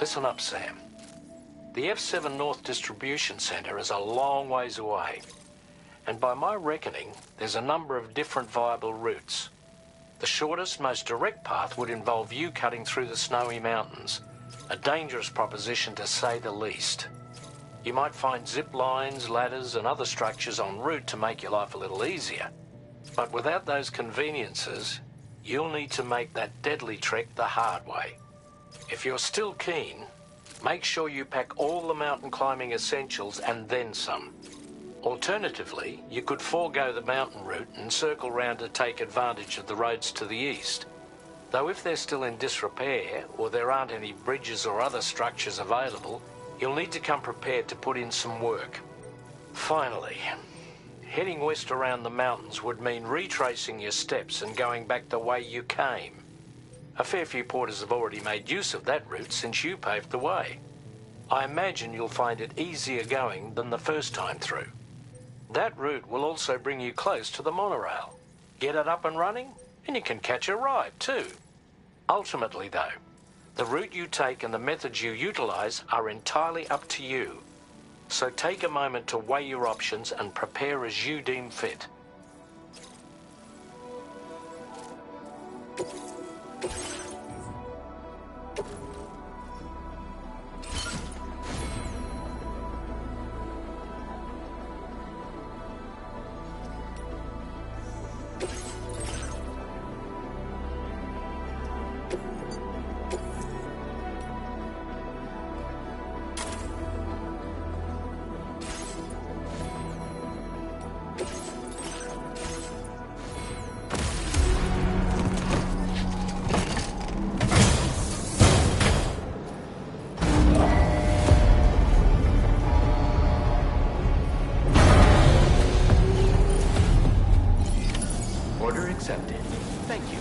Listen up, Sam. The F7 North Distribution Centre is a long ways away, and by my reckoning, there's a number of different viable routes. The shortest, most direct path would involve you cutting through the snowy mountains, a dangerous proposition to say the least. You might find zip lines, ladders and other structures en route to make your life a little easier. But without those conveniences, you'll need to make that deadly trek the hard way. If you're still keen, make sure you pack all the mountain climbing essentials and then some. Alternatively, you could forego the mountain route and circle round to take advantage of the roads to the east. Though if they're still in disrepair or there aren't any bridges or other structures available, you'll need to come prepared to put in some work. Finally, heading west around the mountains would mean retracing your steps and going back the way you came. A fair few porters have already made use of that route since you paved the way. I imagine you'll find it easier going than the first time through. That route will also bring you close to the monorail. Get it up and running, and you can catch a ride too. Ultimately though, the route you take and the methods you utilise are entirely up to you. So take a moment to weigh your options and prepare as you deem fit. Order accepted. Thank you.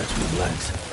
stretch my legs.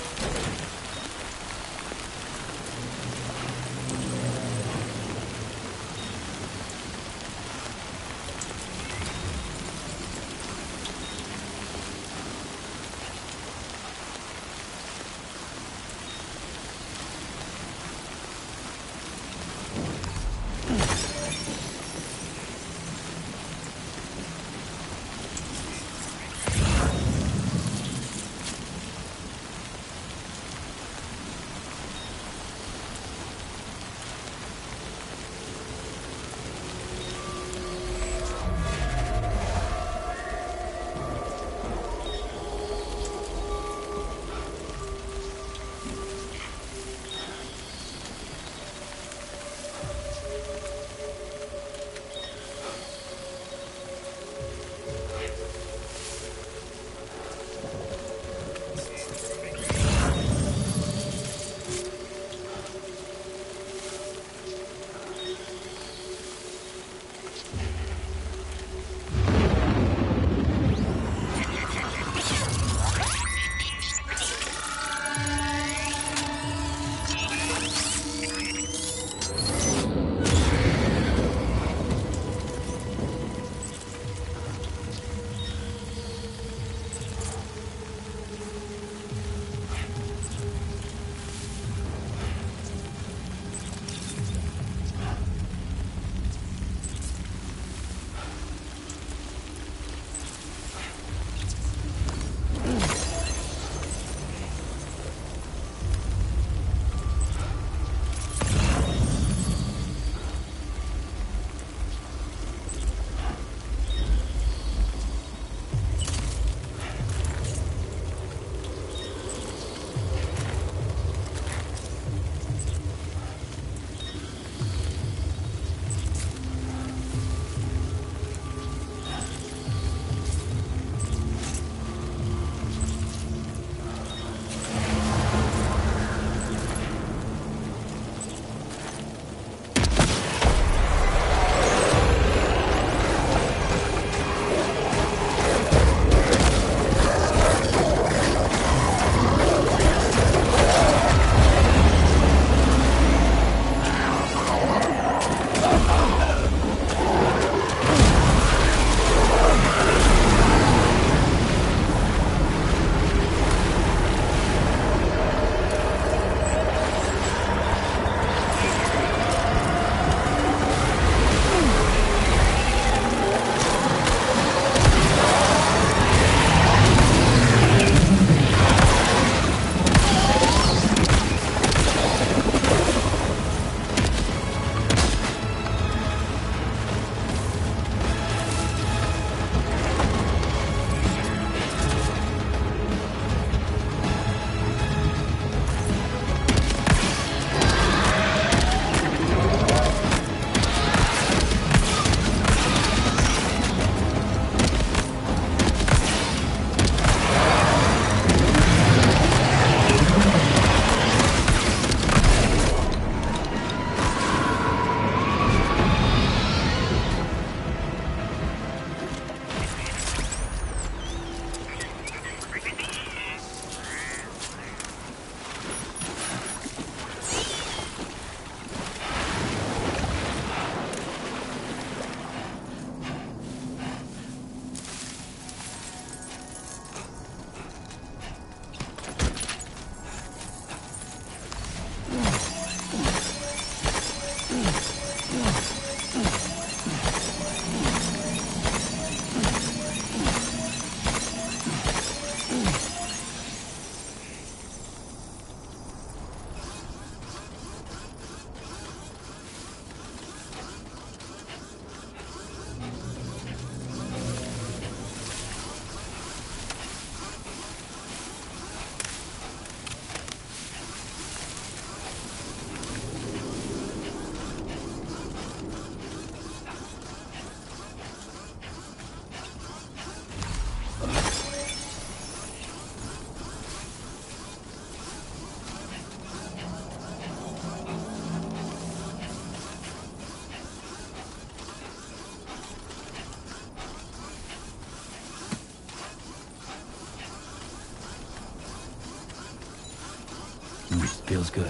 Feels good.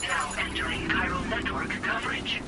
Now entering chiral network coverage.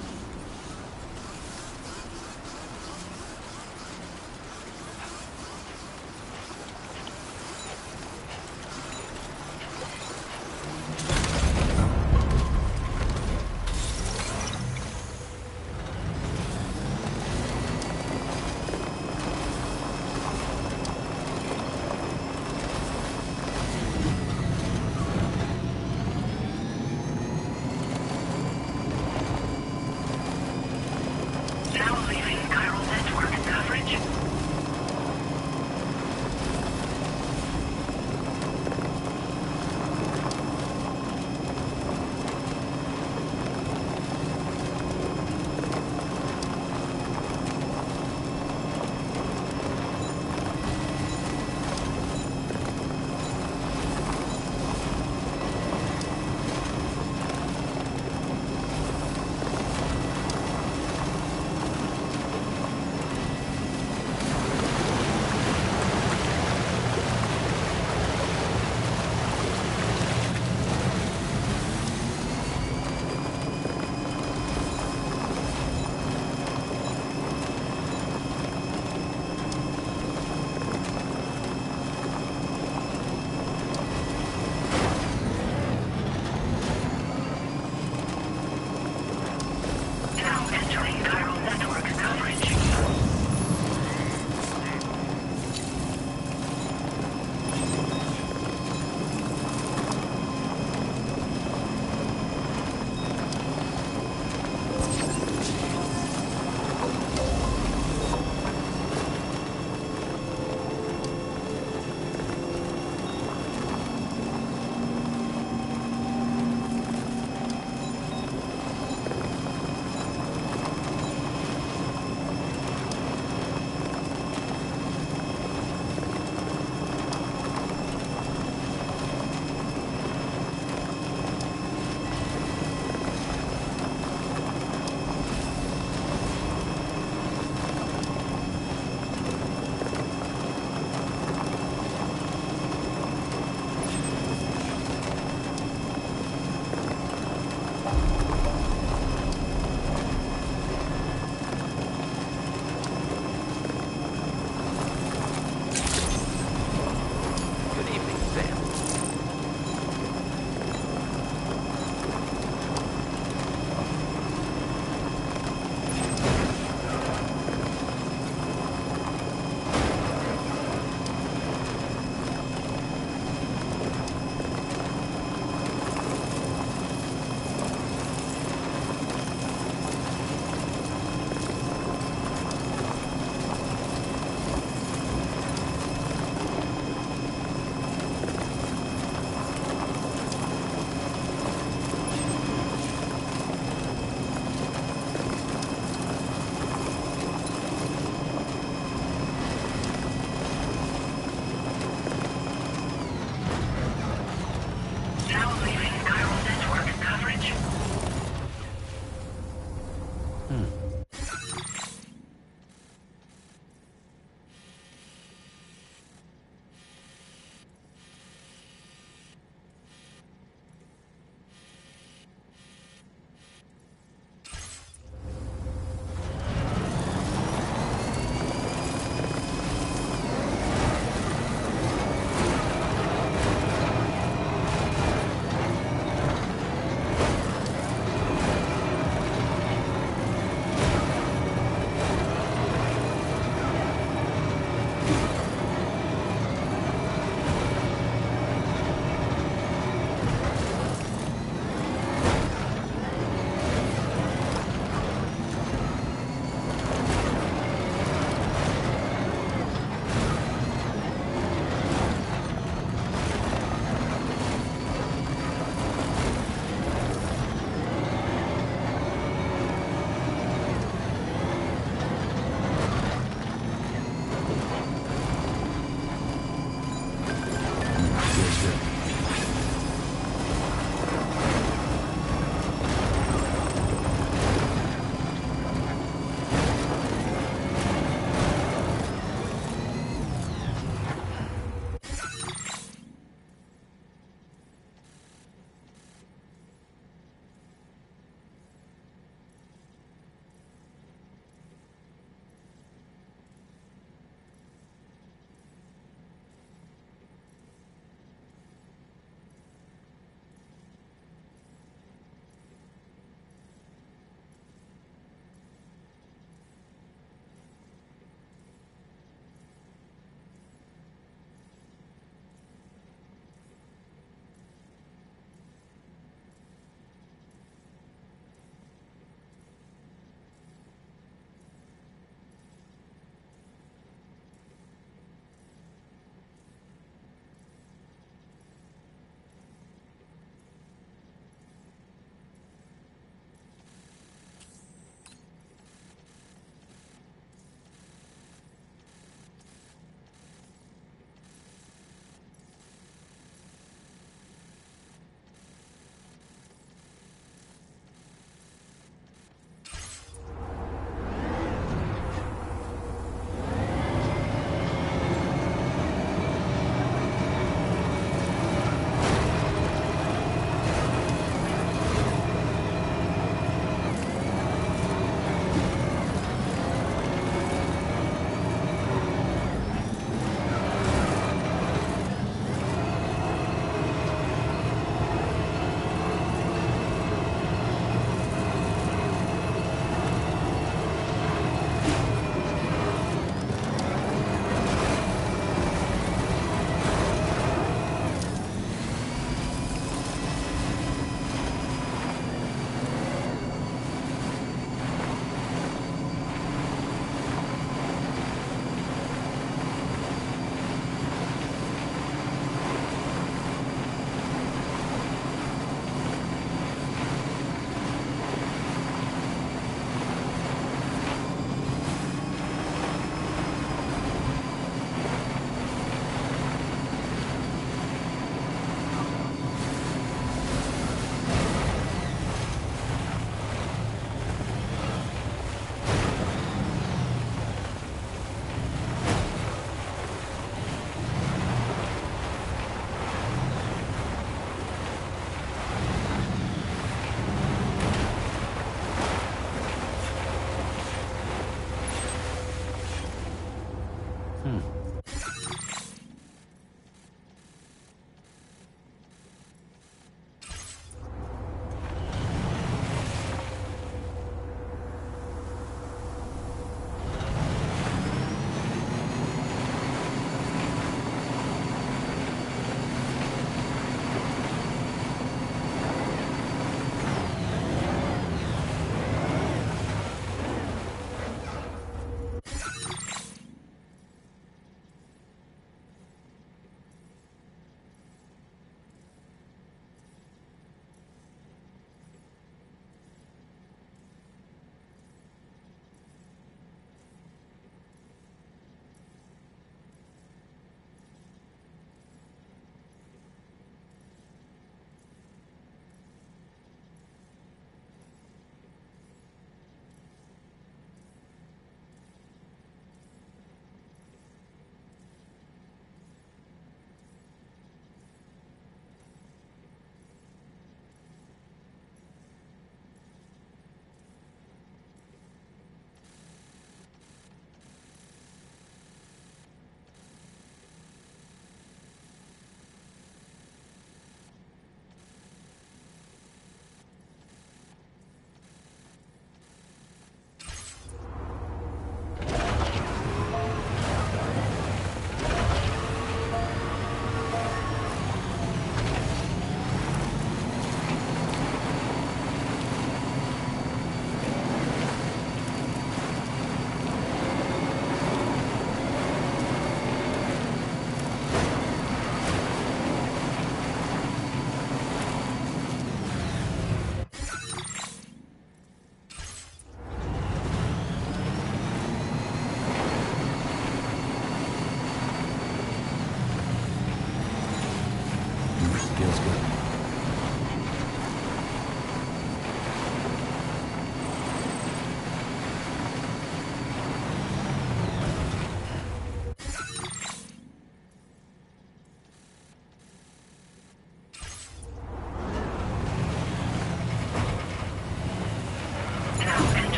Now leaving chiral network coverage.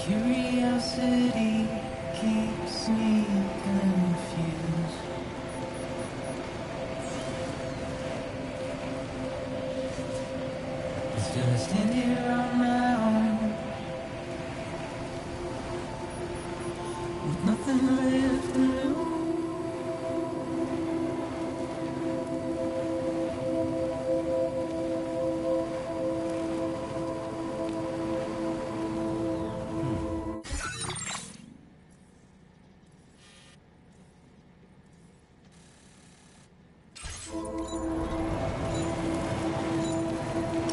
Curiosity keeps me confused. Still I stand here on my own, with nothing left to lose.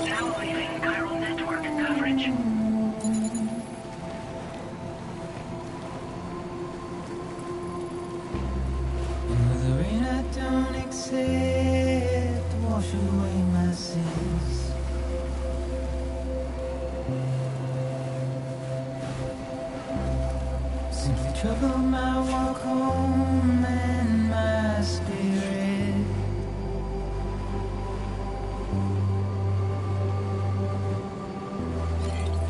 Now leaving chiral network coverage. With the rain I don't accept, wash away my sins. Simply trouble my walk home and my spirit.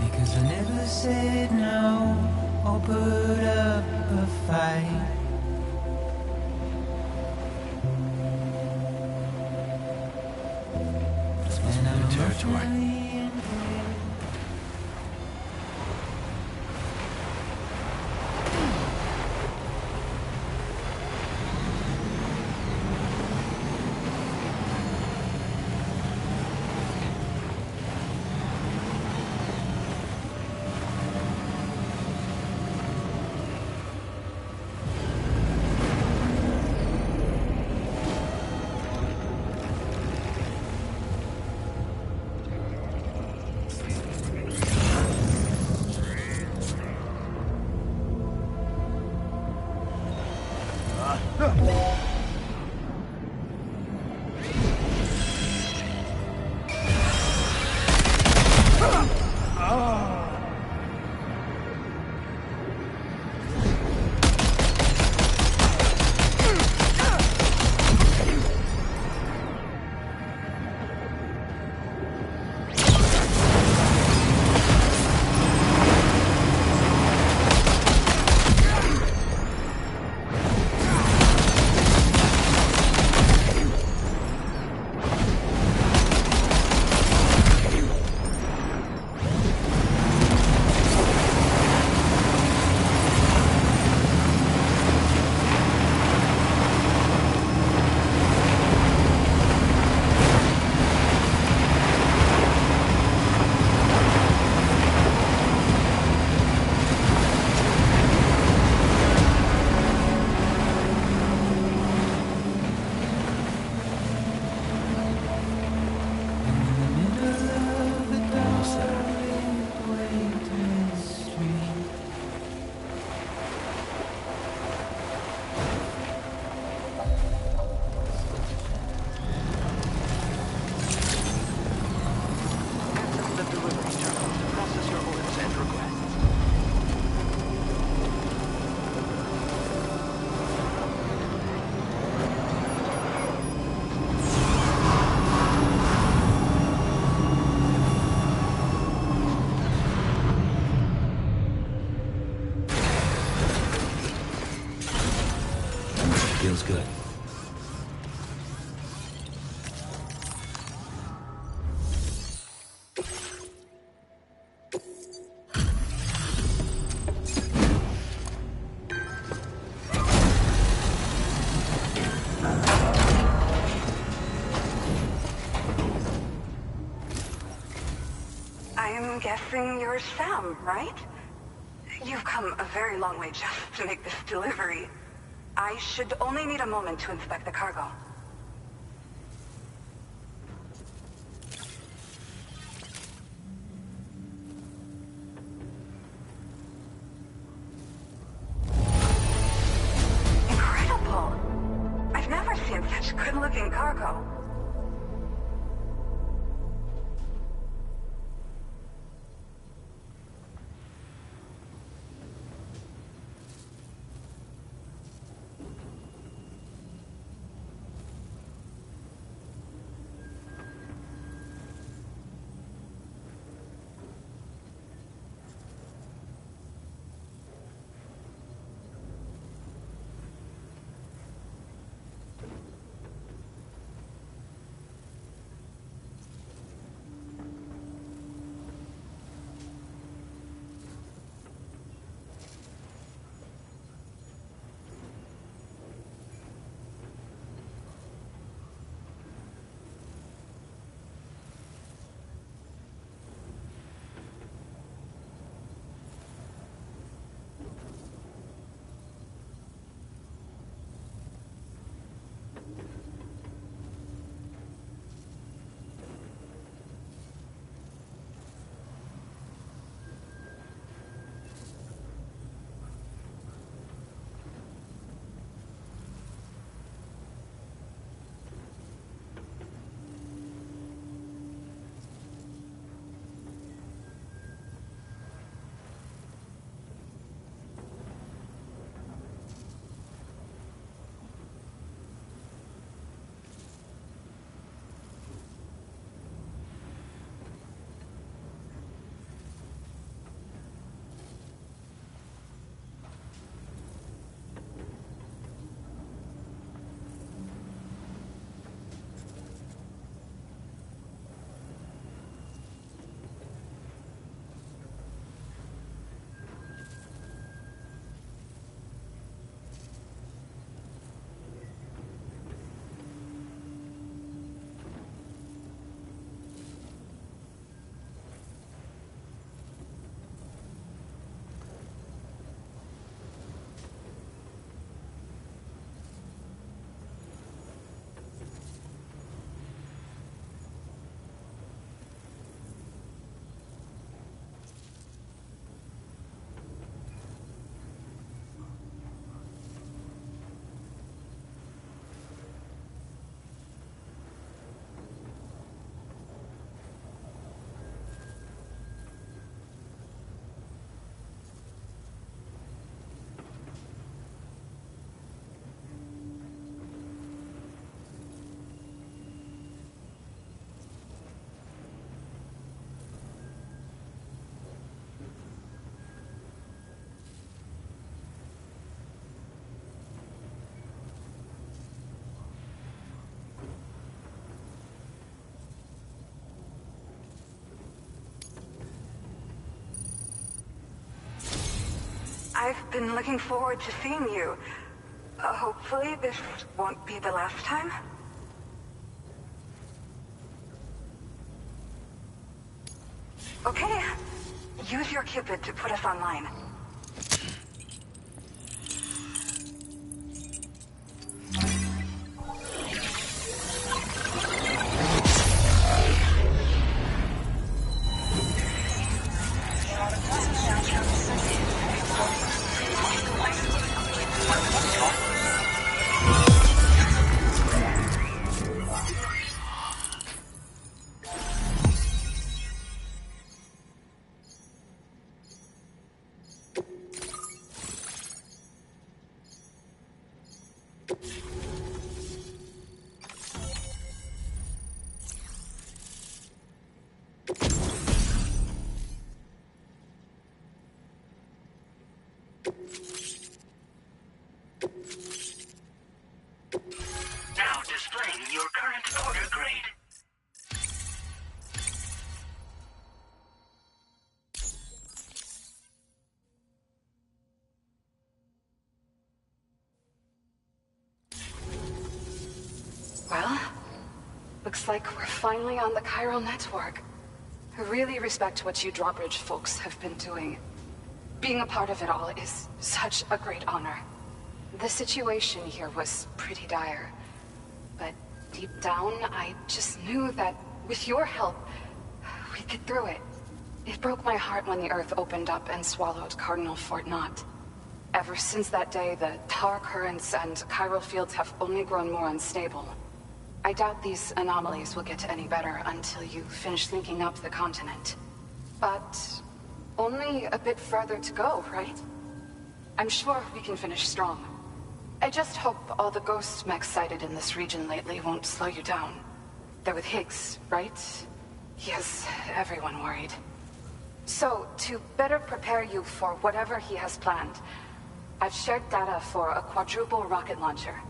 Because I never said no or put up a fight. And I'm emotionally impaired. Enter the delivery terminal to process your orders and requests. Feels good. I'm guessing you're Sam, right? You've come a very long way just to make this delivery. I should only need a moment to inspect the cargo. Incredible! I've never seen such good-looking cargo. I've been looking forward to seeing you. Hopefully this won't be the last time. Okay. Use your Cupid to put us online. Now displaying your current order grade. Well, looks like we're finally on the chiral network. I really respect what you drawbridge folks have been doing. Being a part of it all is such a great honor. The situation here was pretty dire, but deep down, I just knew that with your help, we'd get through it. It broke my heart when the Earth opened up and swallowed Cardinal Fort Knott. Ever since that day, the tar currents and chiral fields have only grown more unstable. I doubt these anomalies will get any better until you finish linking up the continent. But only a bit further to go, right? I'm sure we can finish strong. I just hope all the ghost mechs sighted in this region lately won't slow you down. They're with Higgs, right? He has everyone worried. So, to better prepare you for whatever he has planned, I've shared data for a quadruple rocket launcher.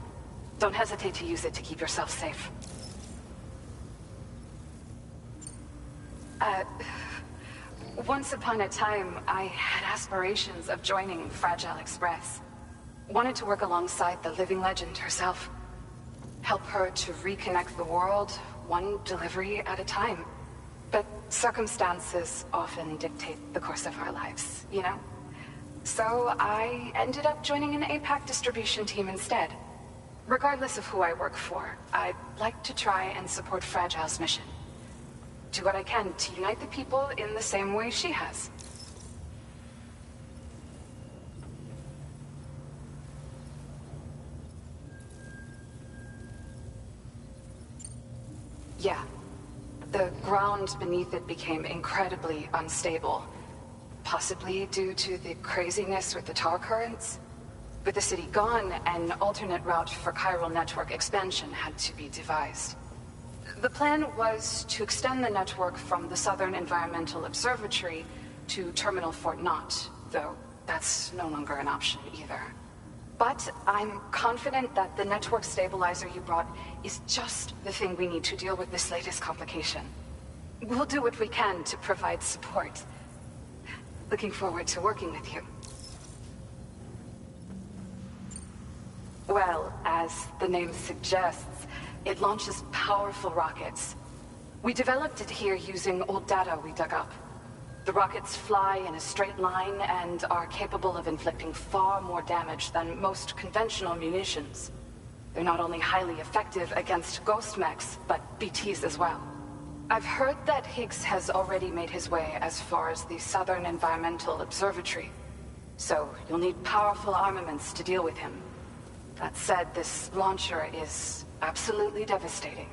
Don't hesitate to use it to keep yourself safe. Once upon a time, I had aspirations of joining Fragile Express. Wanted to work alongside the living legend herself. Help her to reconnect the world, one delivery at a time. But circumstances often dictate the course of our lives, you know? So I ended up joining an APAC distribution team instead. Regardless of who I work for, I'd like to try and support Fragile's mission. Do what I can to unite the people in the same way she has. Yeah. The ground beneath it became incredibly unstable. Possibly due to the craziness with the tar currents. With the city gone, an alternate route for chiral network expansion had to be devised. The plan was to extend the network from the Southern Environmental Observatory to Terminal Fort Knott, though that's no longer an option either. But I'm confident that the network stabilizer you brought is just the thing we need to deal with this latest complication. We'll do what we can to provide support. Looking forward to working with you. Well, as the name suggests, it launches powerful rockets. We developed it here using old data we dug up. The rockets fly in a straight line and are capable of inflicting far more damage than most conventional munitions. They're not only highly effective against ghost mechs, but BTs as well. I've heard that Higgs has already made his way as far as the Southern Environmental Observatory. So you'll need powerful armaments to deal with him. That said, this launcher is absolutely devastating.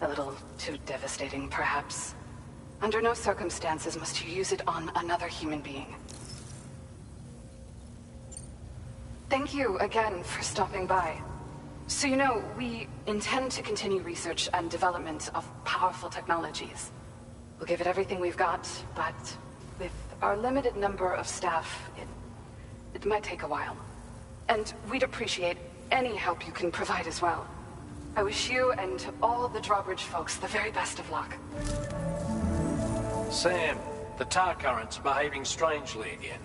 A little too devastating, perhaps. Under no circumstances must you use it on another human being. Thank you again for stopping by. So you know, we intend to continue research and development of powerful technologies. We'll give it everything we've got, but with our limited number of staff, it might take a while. And we'd appreciate any help you can provide as well. I wish you and all the drawbridge folks the very best of luck. Sam, the tar current's behaving strangely again.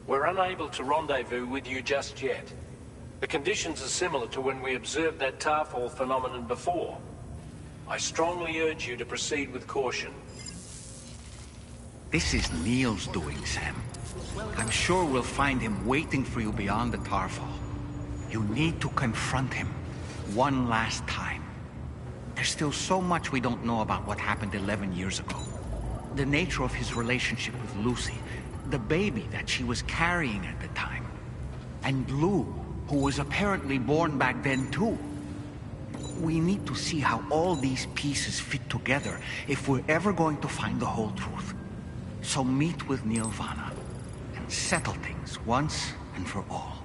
We're unable to rendezvous with you just yet. The conditions are similar to when we observed that tarfall phenomenon before. I strongly urge you to proceed with caution. This is Neil's doing, Sam. I'm sure we'll find him waiting for you beyond the tarfall. You need to confront him one last time. There's still so much we don't know about what happened 11 years ago. The nature of his relationship with Lucy, the baby that she was carrying at the time, and Blue, who was apparently born back then too. We need to see how all these pieces fit together if we're ever going to find the whole truth. So meet with Neil Vanna and settle things once and for all.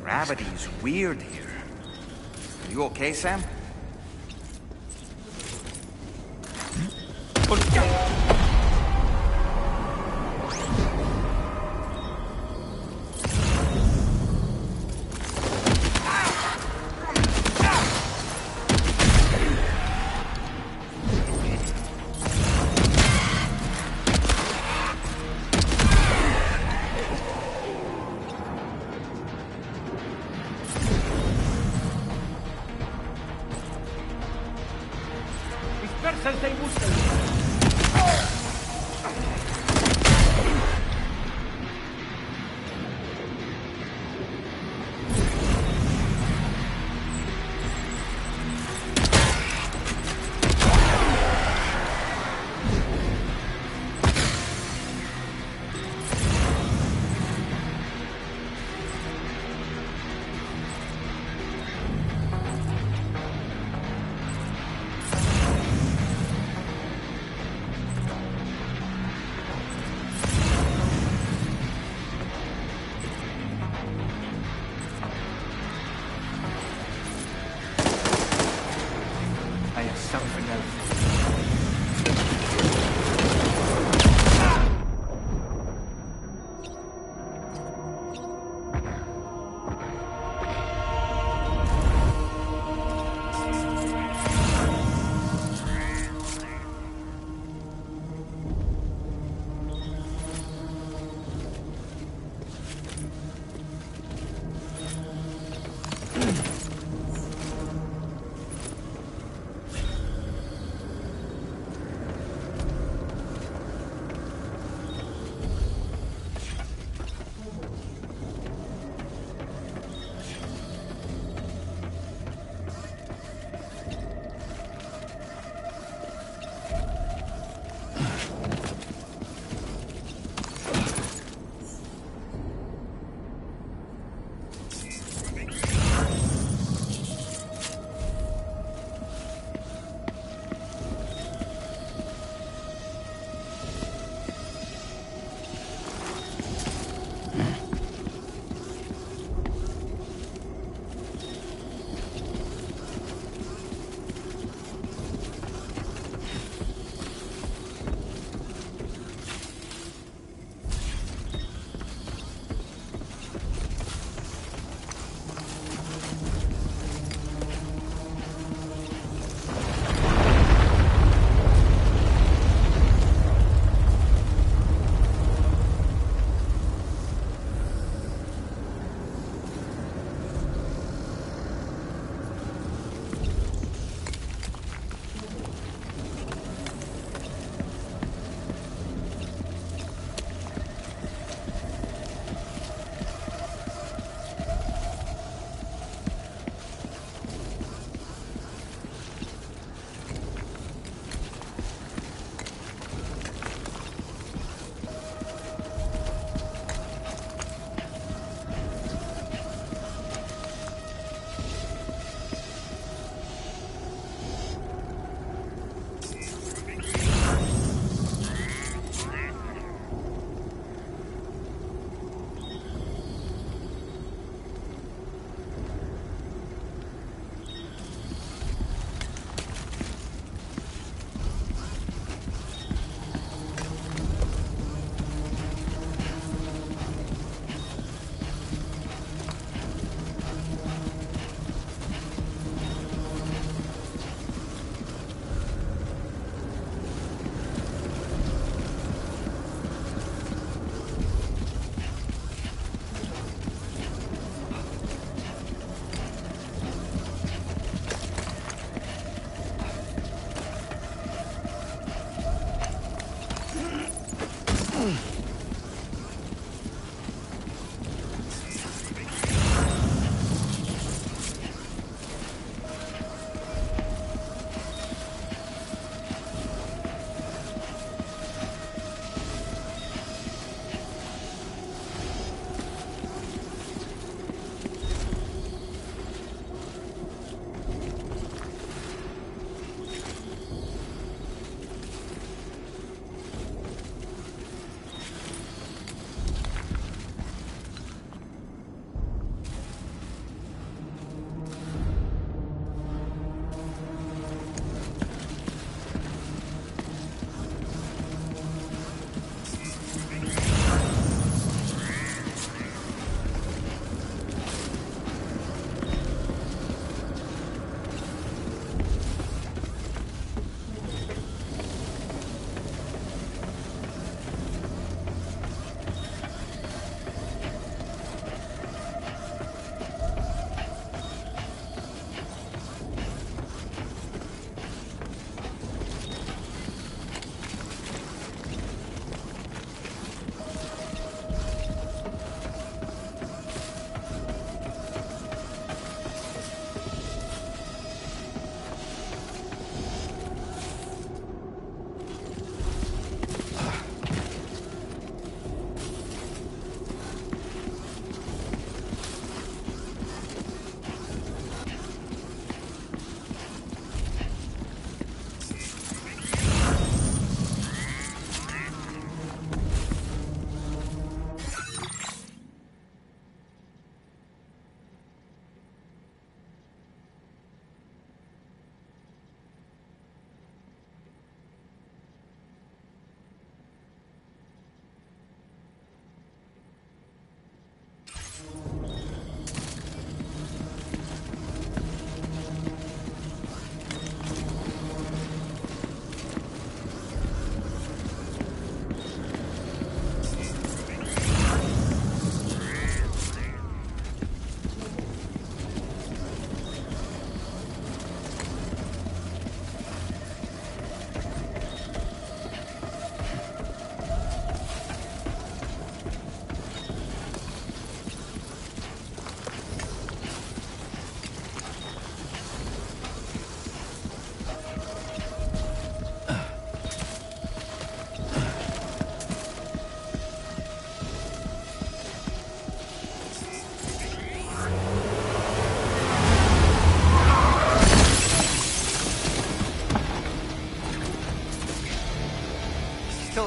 Gravity is weird here. Are you okay, Sam? Dispersense y busquen.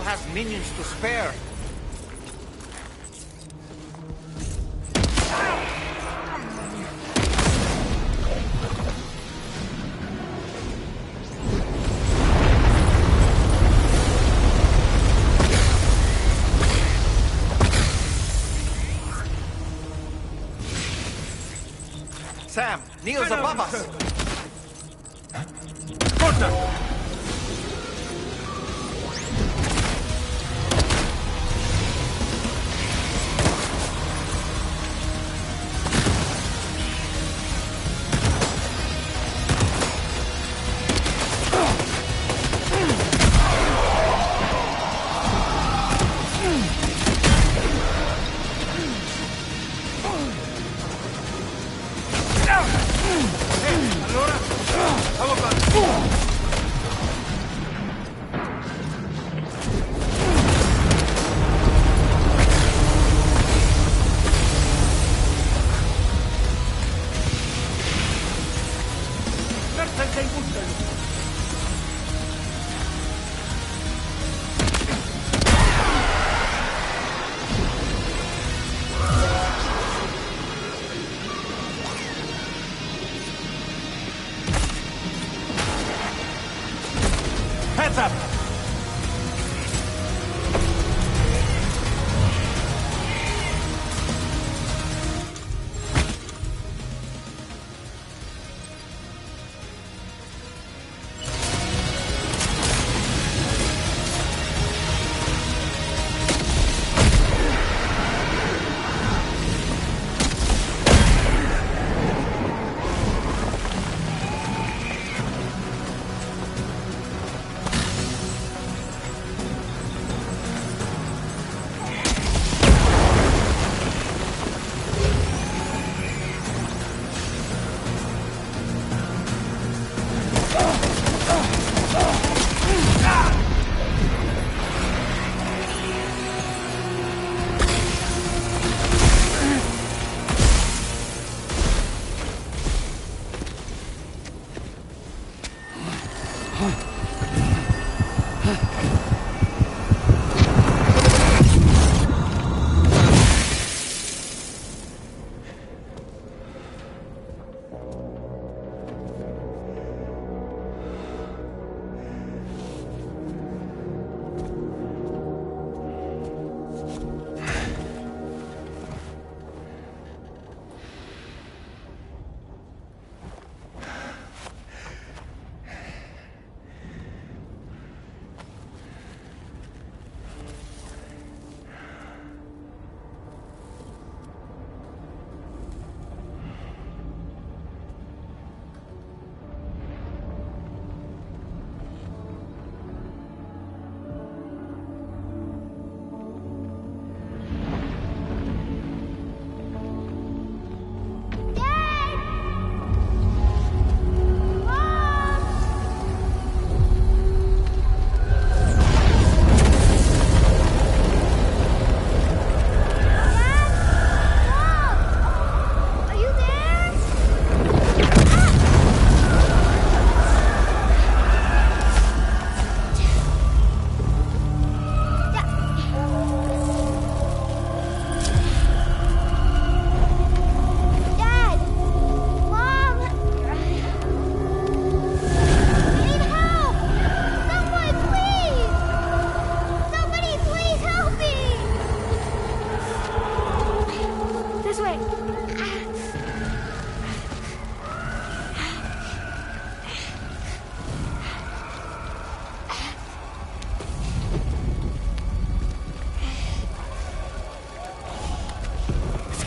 has minions to spare. Sam, Neil's above us. Heads up!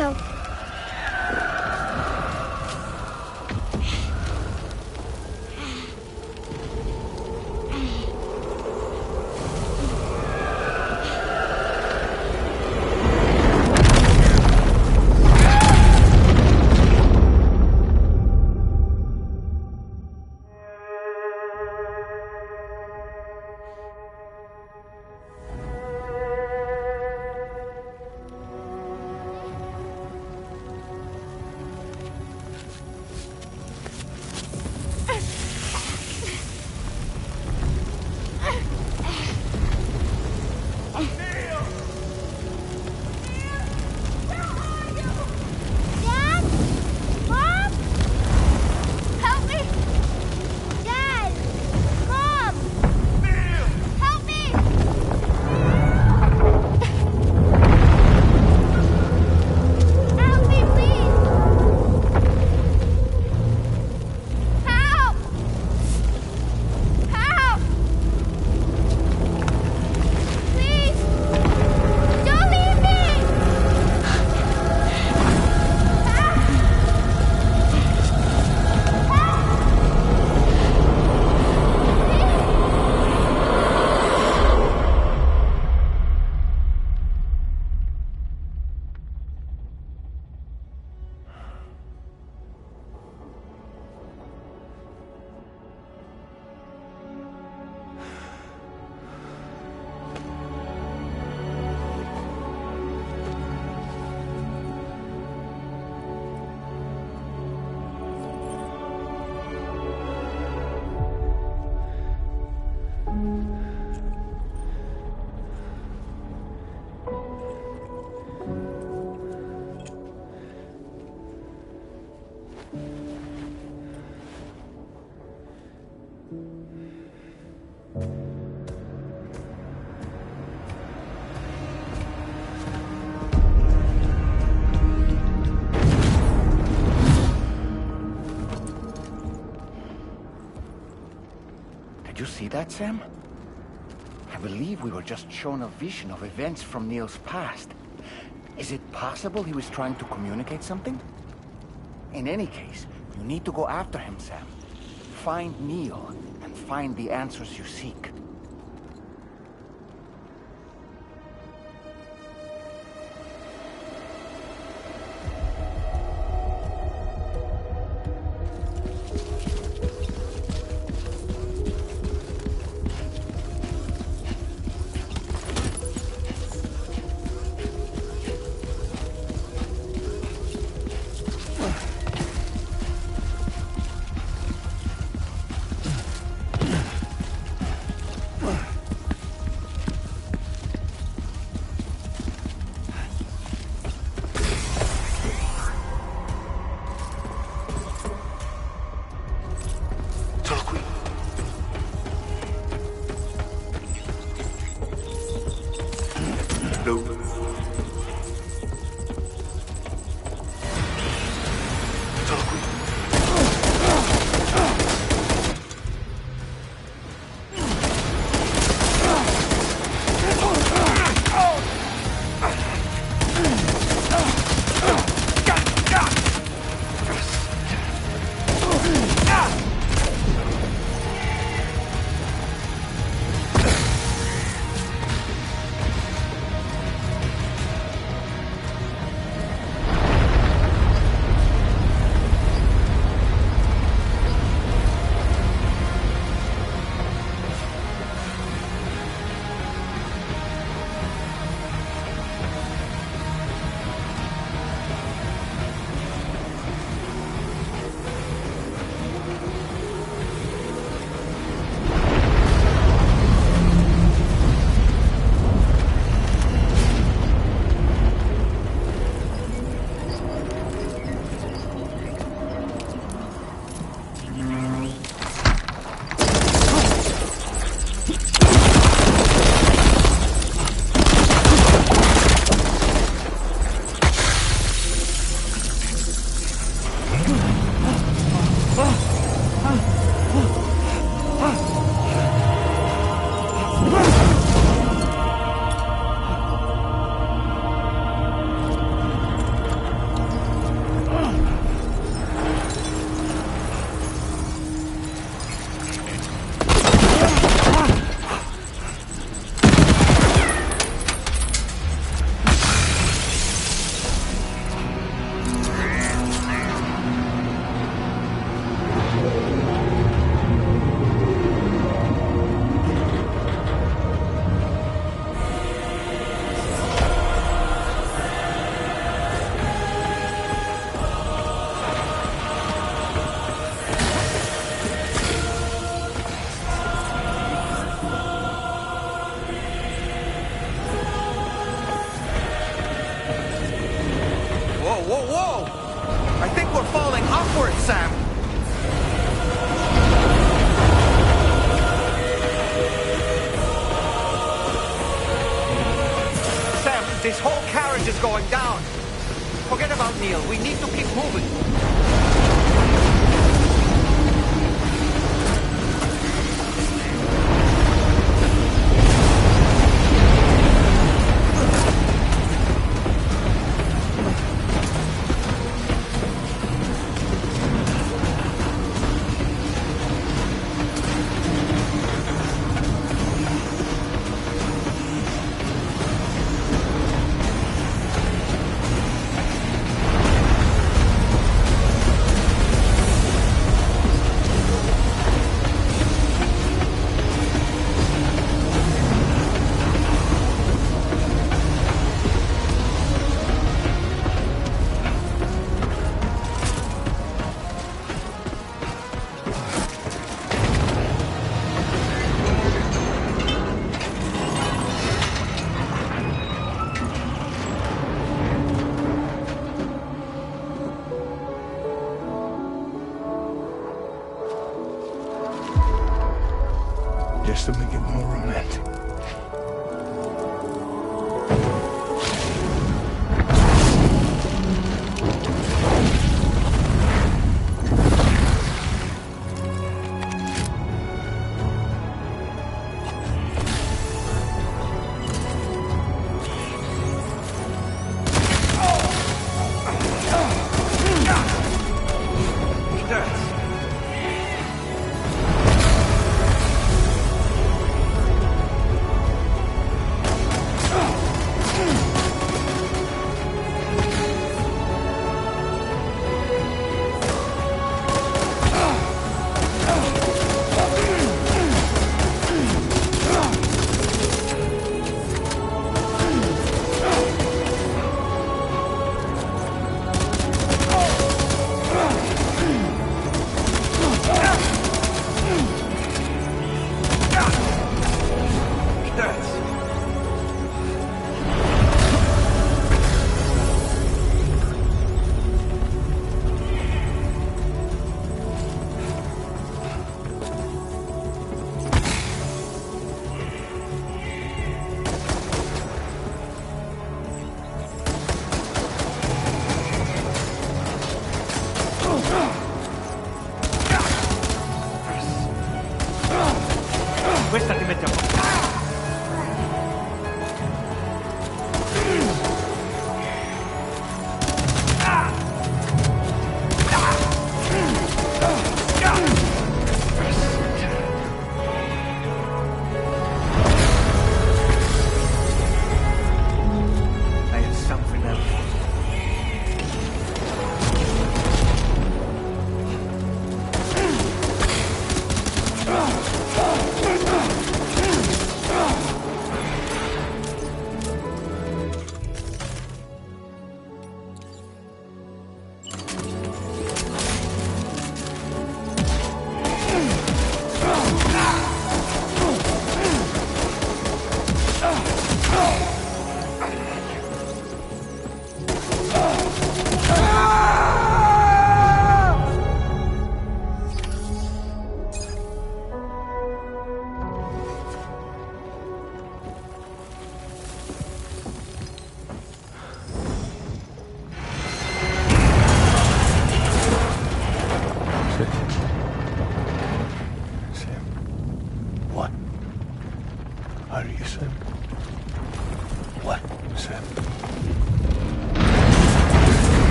go. you see that, Sam? I believe we were just shown a vision of events from Neil's past. Is it possible he was trying to communicate something? In any case, you need to go after him, Sam. Find Neil, and find the answers you seek. Sam! Sam, this whole carriage is going down. Forget about Neil. We need to keep moving.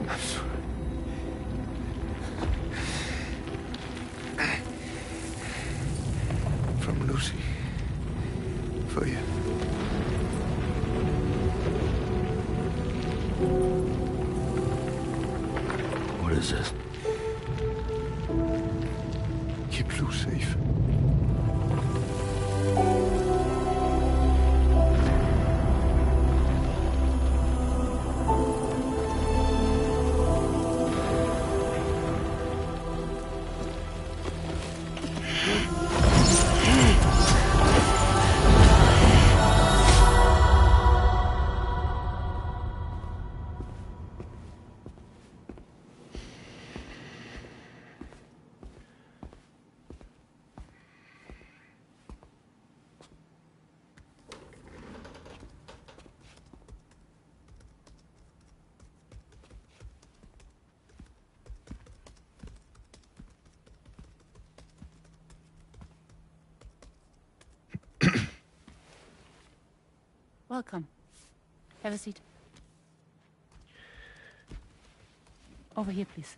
I'm sorry. From Lucy. For you. What is this? Keep Lou safe. Welcome. Have a seat. Over here, please.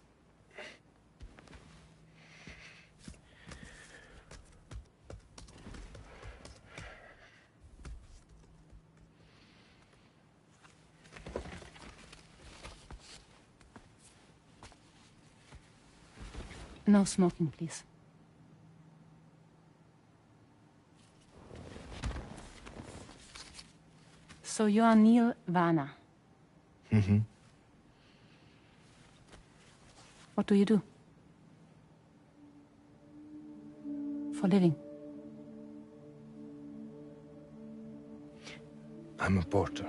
No smoking, please. So you are Neil Varner. Mm-hmm. What do you do? For a living? I'm a porter.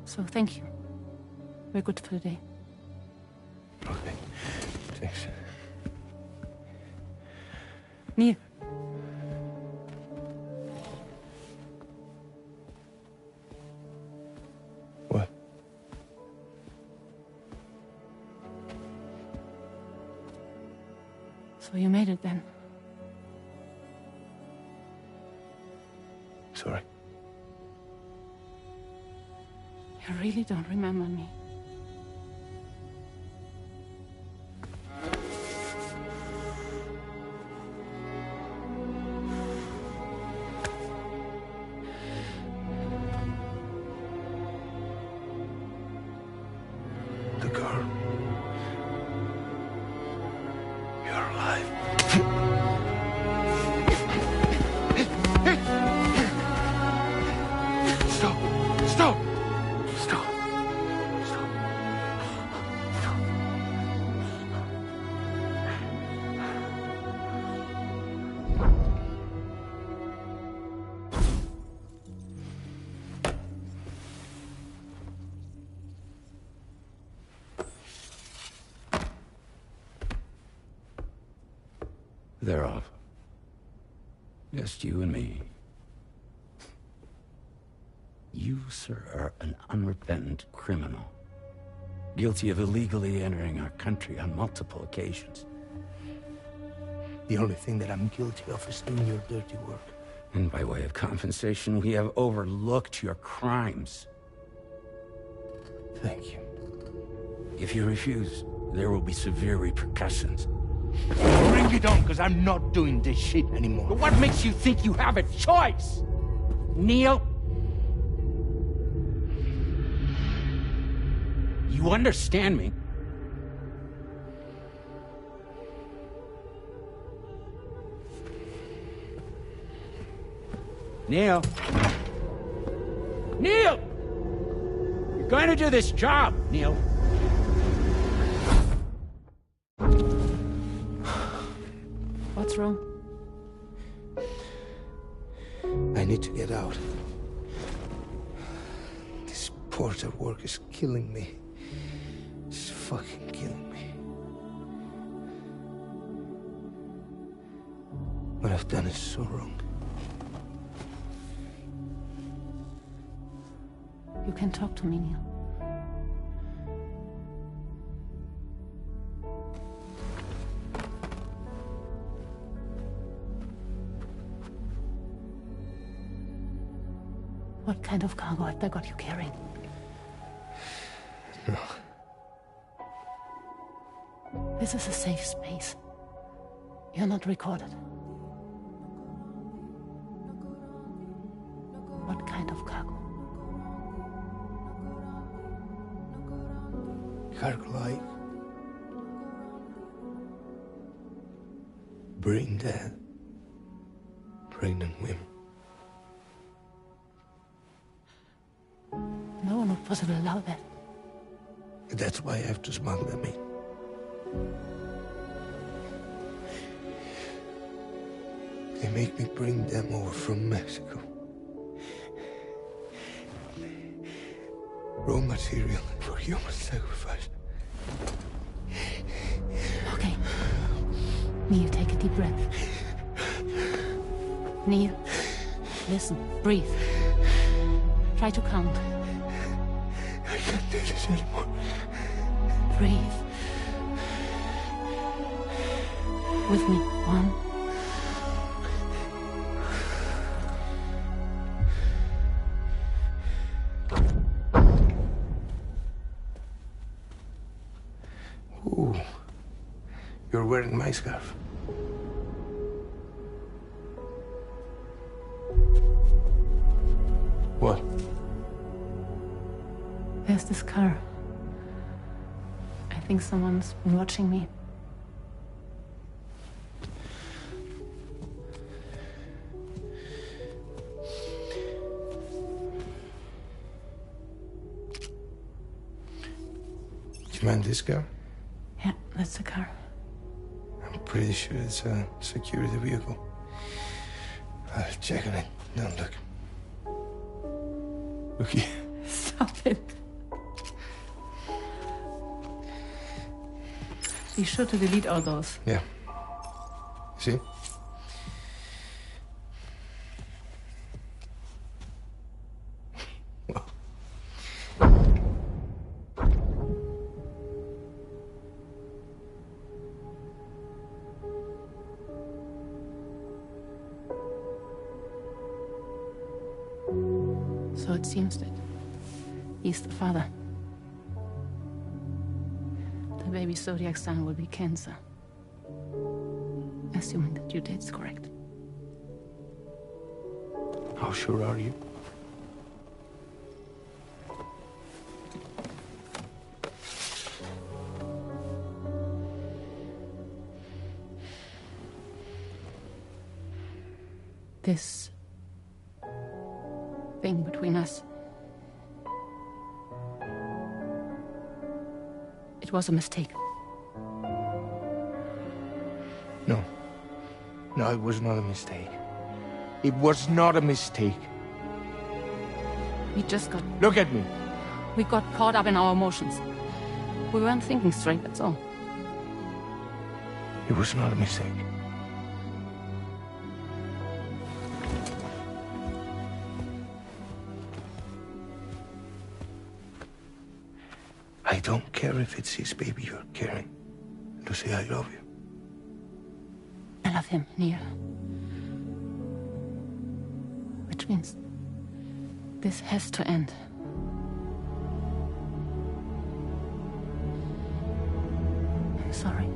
So thank you. We're good for the day. Okay. Thanks. Neil. What? So you made it then? Sorry. You really don't remember me. The girl. You're alive. Stop! Stop! Stop! Stop! Stop! They're off. Just you and me. You, sir, are an unrepentant criminal. Guilty of illegally entering our country on multiple occasions. The only thing that I'm guilty of is doing your dirty work. And by way of compensation, we have overlooked your crimes. Thank you. If you refuse, there will be severe repercussions. Bring it on, because I'm not doing this shit anymore. But what makes you think you have a choice? Neil? You understand me? Neil? Neil! You're going to do this job, Neil. What's wrong? I need to get out. This porter work is killing me. It's fucking killing me. What I've done is so wrong. You can talk to me, Neil. What kind of cargo have they got you carrying? No. This is a safe space. You're not recorded. What kind of cargo? Cargo like brain dead, pregnant women. No one would possibly allow that. That's why I have to smuggle them in. They make me bring them over from Mexico. Raw material for human sacrifice. Okay. Neil, take a deep breath. Neil, listen, breathe. Try to count. I can't do this anymore. Breathe. With me. 1. Ooh, you're wearing my scarf. What? There's this car. I think someone's been watching me. Do you mind this car? Yeah, that's the car. I'm pretty sure it's a security vehicle. I'll check on it. Don't look. Look here. Stop it. Be sure to delete all those. Yeah. See? So it seems that he's the father. The baby zodiac sign will be Cancer. Assuming that your date's correct. How sure are you? This thing between us. It was a mistake. No. No, it was not a mistake. It was not a mistake. We just got... Look at me. We got caught up in our emotions. We weren't thinking straight, that's all. It was not a mistake. I don't care if it's his baby you're carrying. Lucy, I love you. I love him, Neil. Which means this has to end. I'm sorry.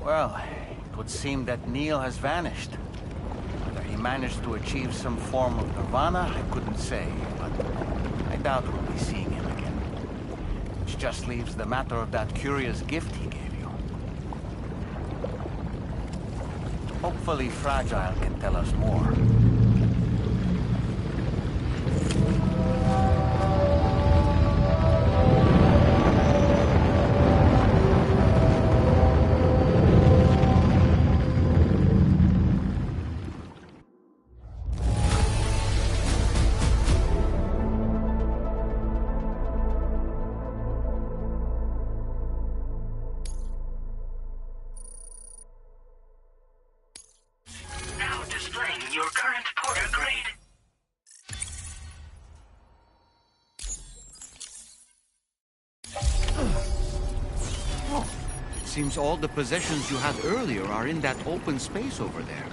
Well, it would seem that Neil has vanished. Whether he managed to achieve some form of nirvana, I couldn't say, but I doubt we'll be seeing him again. Which just leaves the matter of that curious gift he gave you. Hopefully Fragile can tell us more. Now displaying your current porter grade. Seems all the possessions you had earlier are in that open space over there.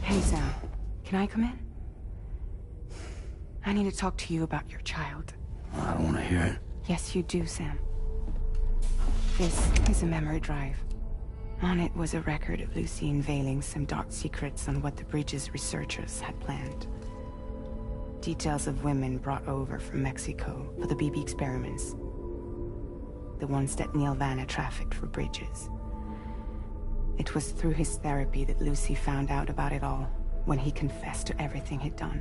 Hey, Sam. Can I come in? I need to talk to you about your child. I don't want to hear it. Yes, you do, Sam. This is a memory drive. On it was a record of Lucy unveiling some dark secrets on what the bridge's researchers had planned. Details of women brought over from Mexico for the BB experiments. The ones that Neil Vanna trafficked for Bridges. It was through his therapy that Lucy found out about it all, when he confessed to everything he'd done.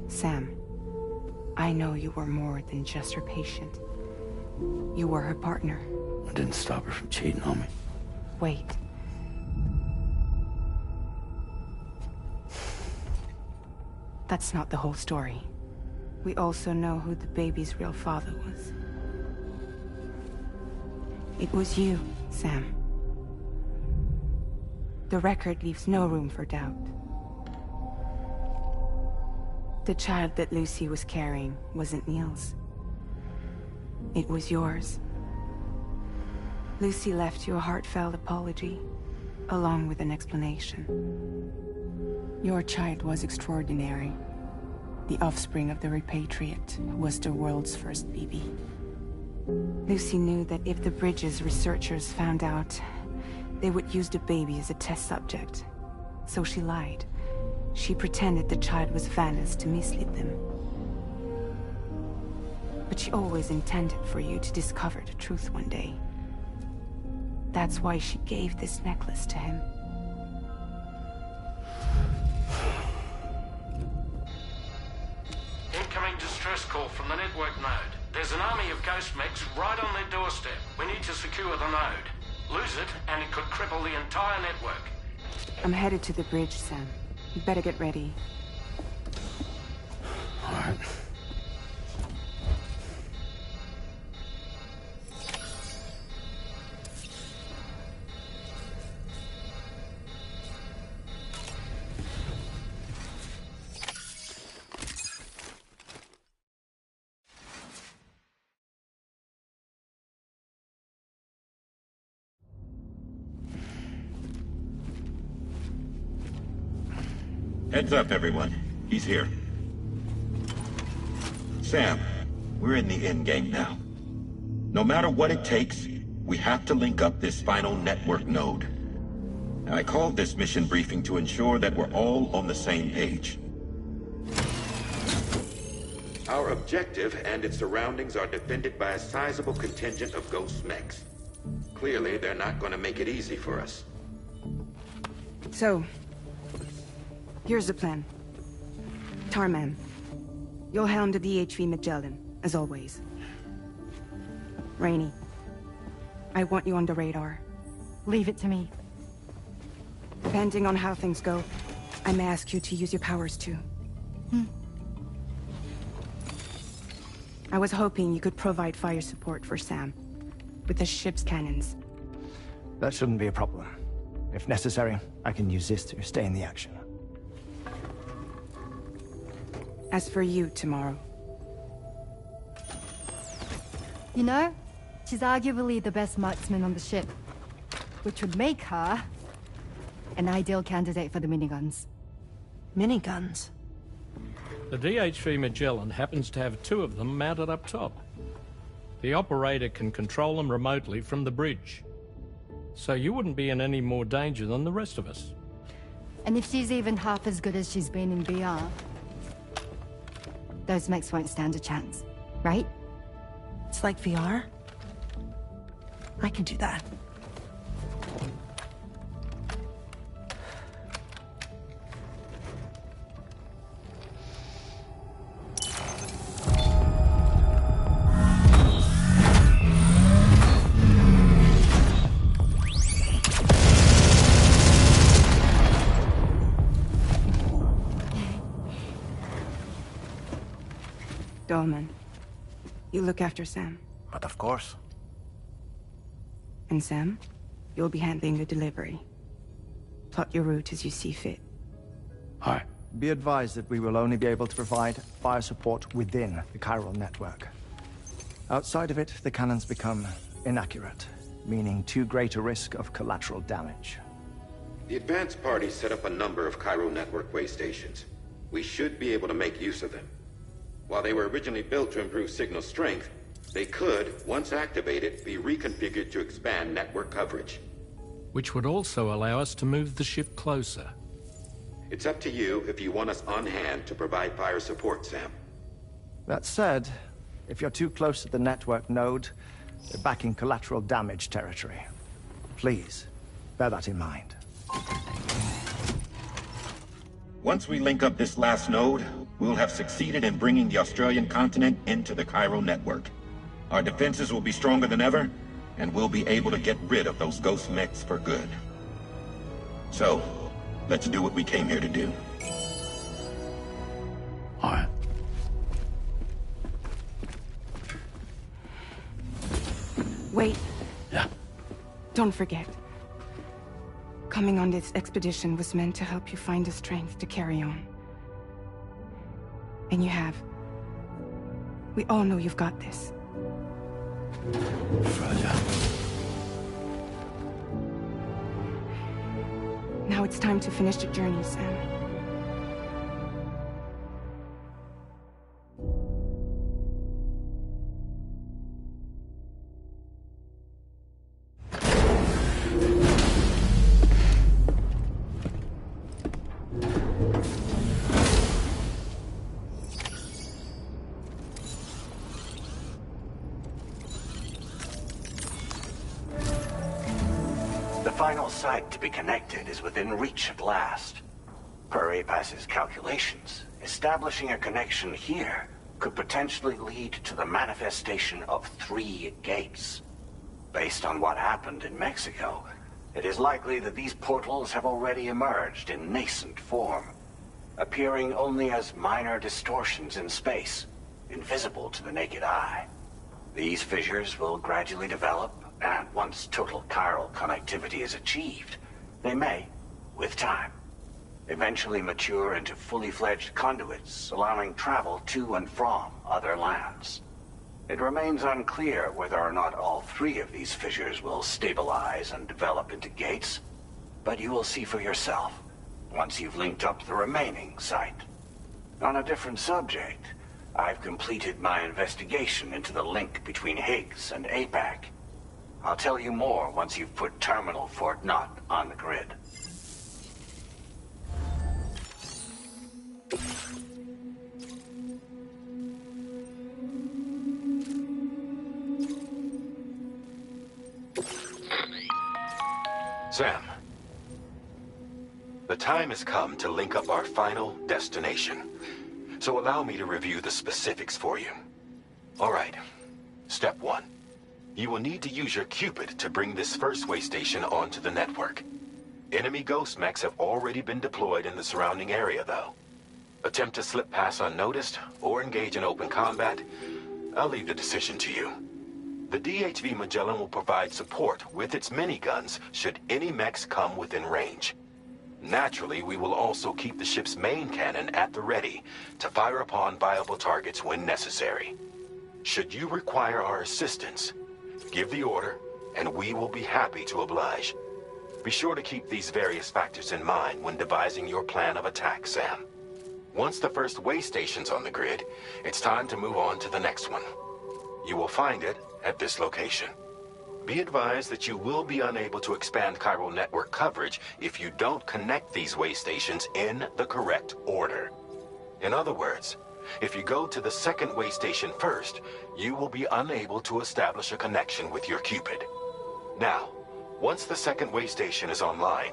Sam, I know you were more than just her patient. You were her partner. I didn't stop her from cheating on me. Wait. That's not the whole story. We also know who the baby's real father was. It was you, Sam. The record leaves no room for doubt. The child that Lucy was carrying wasn't Neil's. It was yours. Lucy left you a heartfelt apology, along with an explanation. Your child was extraordinary. The offspring of the repatriate, who was the world's first BB. Lucy knew that if the Bridges researchers found out, they would use the baby as a test subject. So she lied. She pretended the child was Vanna's to mislead them. But she always intended for you to discover the truth one day. That's why she gave this necklace to him. Incoming distress call from the network node. There's an army of ghost mechs right on their doorstep. We need to secure the node. Lose it, and it could cripple the entire network. I'm headed to the bridge, Sam. You better get ready. All right. Heads up, everyone. He's here. Sam, we're in the endgame now. No matter what it takes, we have to link up this final network node. I called this mission briefing to ensure that we're all on the same page. Our objective and its surroundings are defended by a sizable contingent of ghost mechs. Clearly, they're not going to make it easy for us. So, here's the plan. Tarman, you'll helm the DHV Magellan, as always. Rainey, I want you on the radar. Leave it to me. Depending on how things go, I may ask you to use your powers too. I was hoping you could provide fire support for Sam, with the ship's cannons. That shouldn't be a problem. If necessary, I can use this to stay in the action. As for you, tomorrow. You know, she's arguably the best marksman on the ship, which would make her an ideal candidate for the miniguns. Miniguns? The DHV Magellan happens to have 2 of them mounted up top. The operator can control them remotely from the bridge. So you wouldn't be in any more danger than the rest of us. And if she's even half as good as she's been in VR, those mechs won't stand a chance, right? It's like VR? I can do that. Dolman, you look after Sam. But of course. And Sam, you'll be handling the delivery. Plot your route as you see fit. All right. Be advised that we will only be able to provide fire support within the chiral network. Outside of it, the cannons become inaccurate, meaning too great a risk of collateral damage. The advanced party set up a number of chiral network way stations. We should be able to make use of them. While they were originally built to improve signal strength, they could, once activated, be reconfigured to expand network coverage. which would also allow us to move the ship closer. It's up to you if you want us on hand to provide fire support, Sam. That said, if you're too close to the network node, you're back in collateral damage territory. Please, bear that in mind. Once we link up this last node, we'll have succeeded in bringing the Australian continent into the Cairo network. Our defenses will be stronger than ever, and we'll be able to get rid of those ghost mechs for good. So, let's do what we came here to do. All right. Wait. Yeah? Don't forget. Coming on this expedition was meant to help you find the strength to carry on. And you have. We all know you've got this. Now it's time to finish the journey, Sam. The final site to be connected is within reach at last. Per APAS's calculations, establishing a connection here could potentially lead to the manifestation of 3 gates. Based on what happened in Mexico, it is likely that these portals have already emerged in nascent form, appearing only as minor distortions in space, invisible to the naked eye. These fissures will gradually develop, and once total chiral connectivity is achieved, they may, with time, eventually mature into fully fledged conduits, allowing travel to and from other lands. It remains unclear whether or not all 3 of these fissures will stabilize and develop into gates, but you will see for yourself once you've linked up the remaining site. On a different subject, I've completed my investigation into the link between Higgs and APAC. I'll tell you more once you've put Terminal Fort Knott on the grid. Sam, the time has come to link up our final destination. So allow me to review the specifics for you. All right. Step 1. You will need to use your Cupid to bring this first way station onto the network. Enemy ghost mechs have already been deployed in the surrounding area, though. Attempt to slip past unnoticed or engage in open combat, I'll leave the decision to you. The DHV Magellan will provide support with its miniguns should any mechs come within range. Naturally, we will also keep the ship's main cannon at the ready to fire upon viable targets when necessary. Should you require our assistance, give the order, and we will be happy to oblige. Be sure to keep these various factors in mind when devising your plan of attack, Sam. Once the first way station's on the grid, it's time to move on to the next one. You will find it at this location. Be advised that you will be unable to expand chiral network coverage if you don't connect these way stations in the correct order. In other words, if you go to the second way station first, you will be unable to establish a connection with your Cupid. Now, once the second way station is online,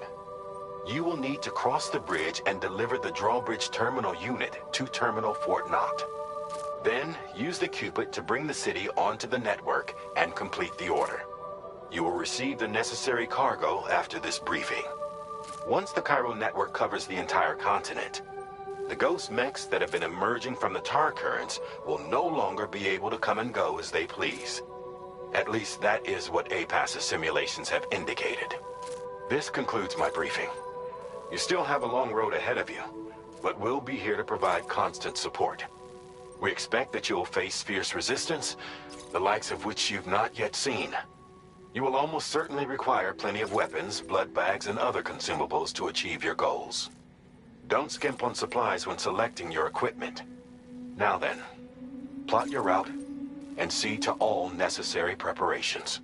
you will need to cross the bridge and deliver the drawbridge terminal unit to Terminal Fort Knott. Then, use the Cupid to bring the city onto the network and complete the order. You will receive the necessary cargo after this briefing. Once the chiral network covers the entire continent, the ghost mechs that have been emerging from the tar currents will no longer be able to come and go as they please. At least that is what APAS's simulations have indicated. This concludes my briefing. You still have a long road ahead of you, but we'll be here to provide constant support. We expect that you'll face fierce resistance, the likes of which you've not yet seen. You will almost certainly require plenty of weapons, blood bags, and other consumables to achieve your goals. Don't skimp on supplies when selecting your equipment. Now then, plot your route and see to all necessary preparations.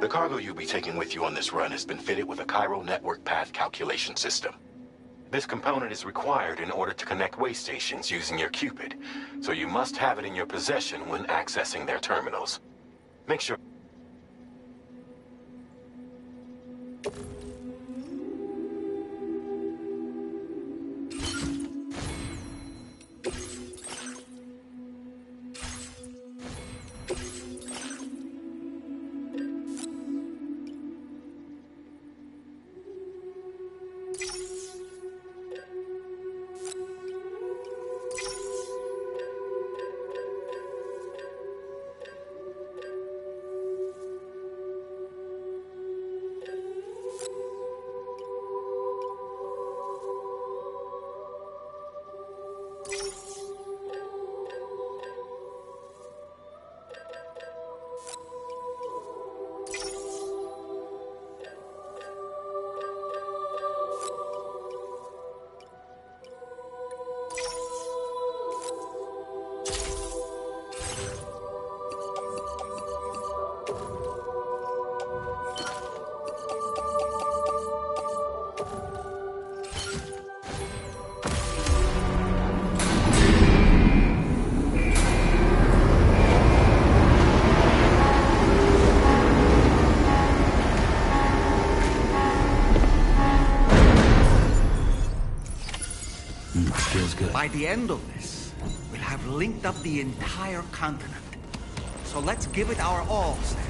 The cargo you'll be taking with you on this run has been fitted with a chiral network path calculation system. This component is required in order to connect way stations using your Cupid, so you must have it in your possession when accessing their terminals. Make sure... By the end of this, we'll have linked up the entire continent. So let's give it our all, Sam.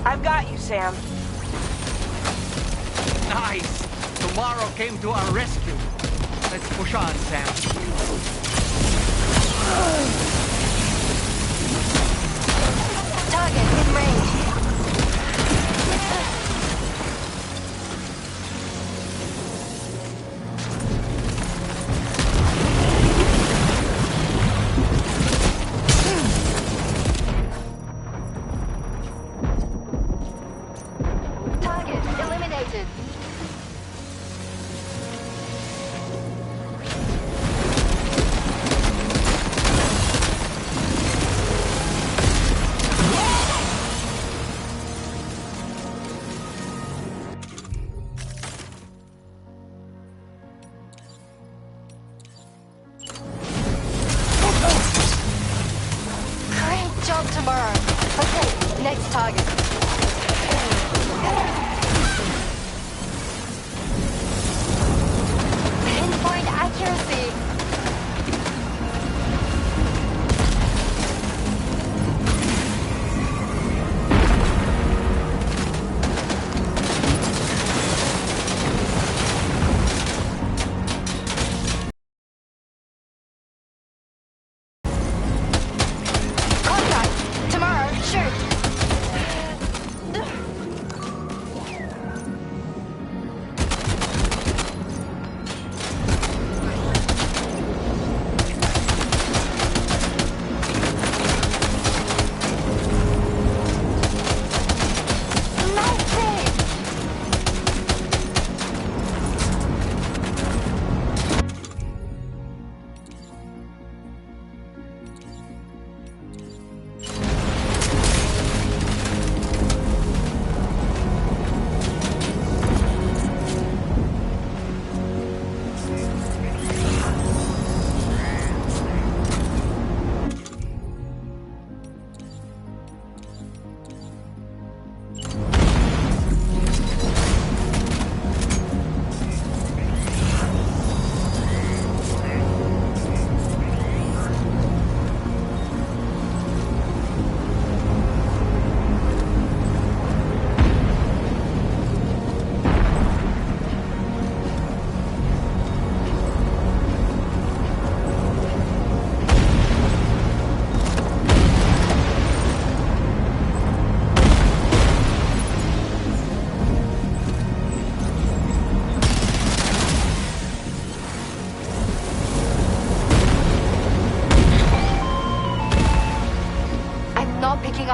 I've got you, Sam. Nice! Tomorrow came to our rescue. Let's push on, Sam. Target in range. Target eliminated.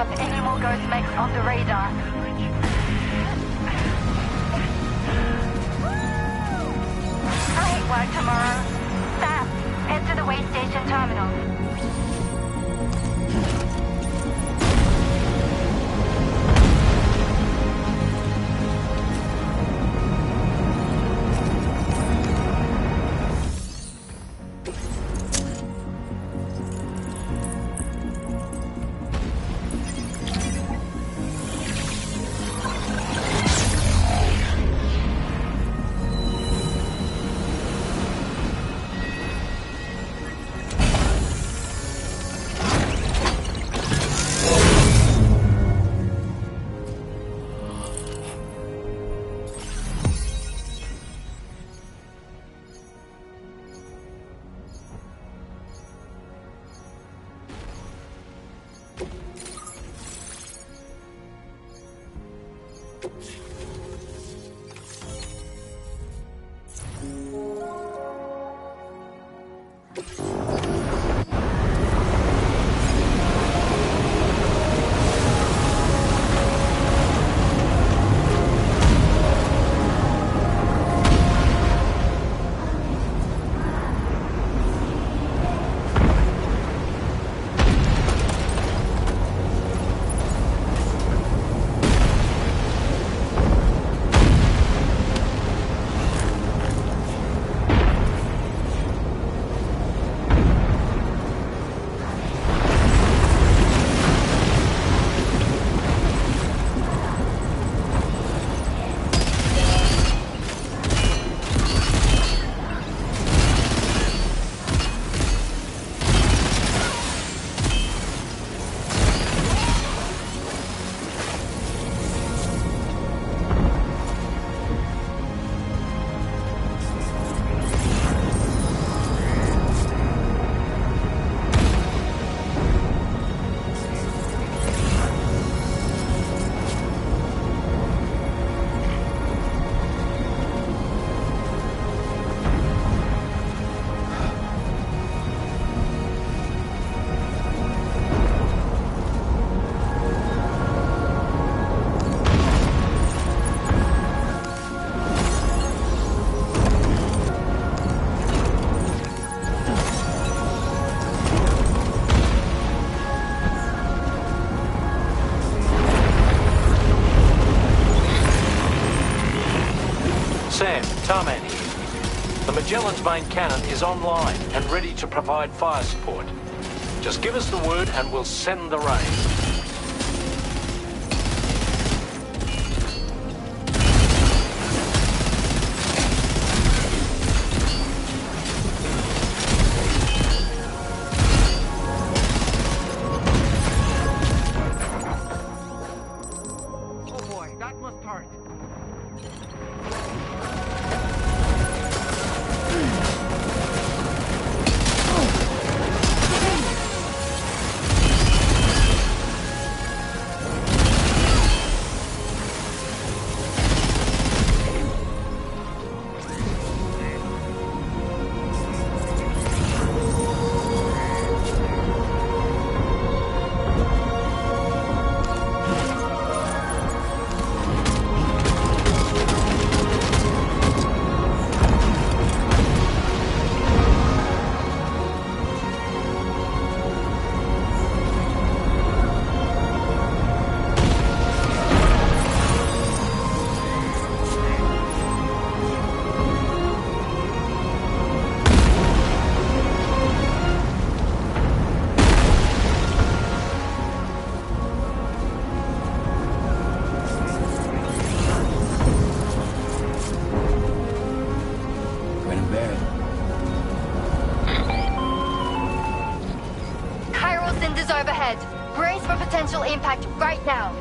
up any more ghost mechs on the radar. Great work tomorrow. Sam, head to the way station terminal. Sam, Tarman here. The Magellan's main cannon is online and ready to provide fire support. Just give us the word and we'll send the rain. Overhead. Brace for potential impact right now.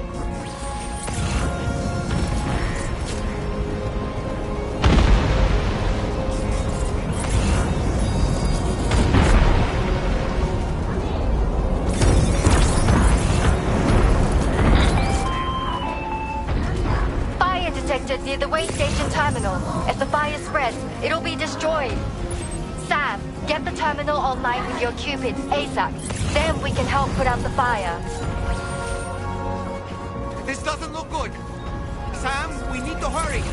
Fire detected near the way station terminal. If the fire spreads, it'll be destroyed. Sam, get the terminal online with your Cupid, ASAP. Then we can help put out the fire. This doesn't look good. Sam, we need to hurry.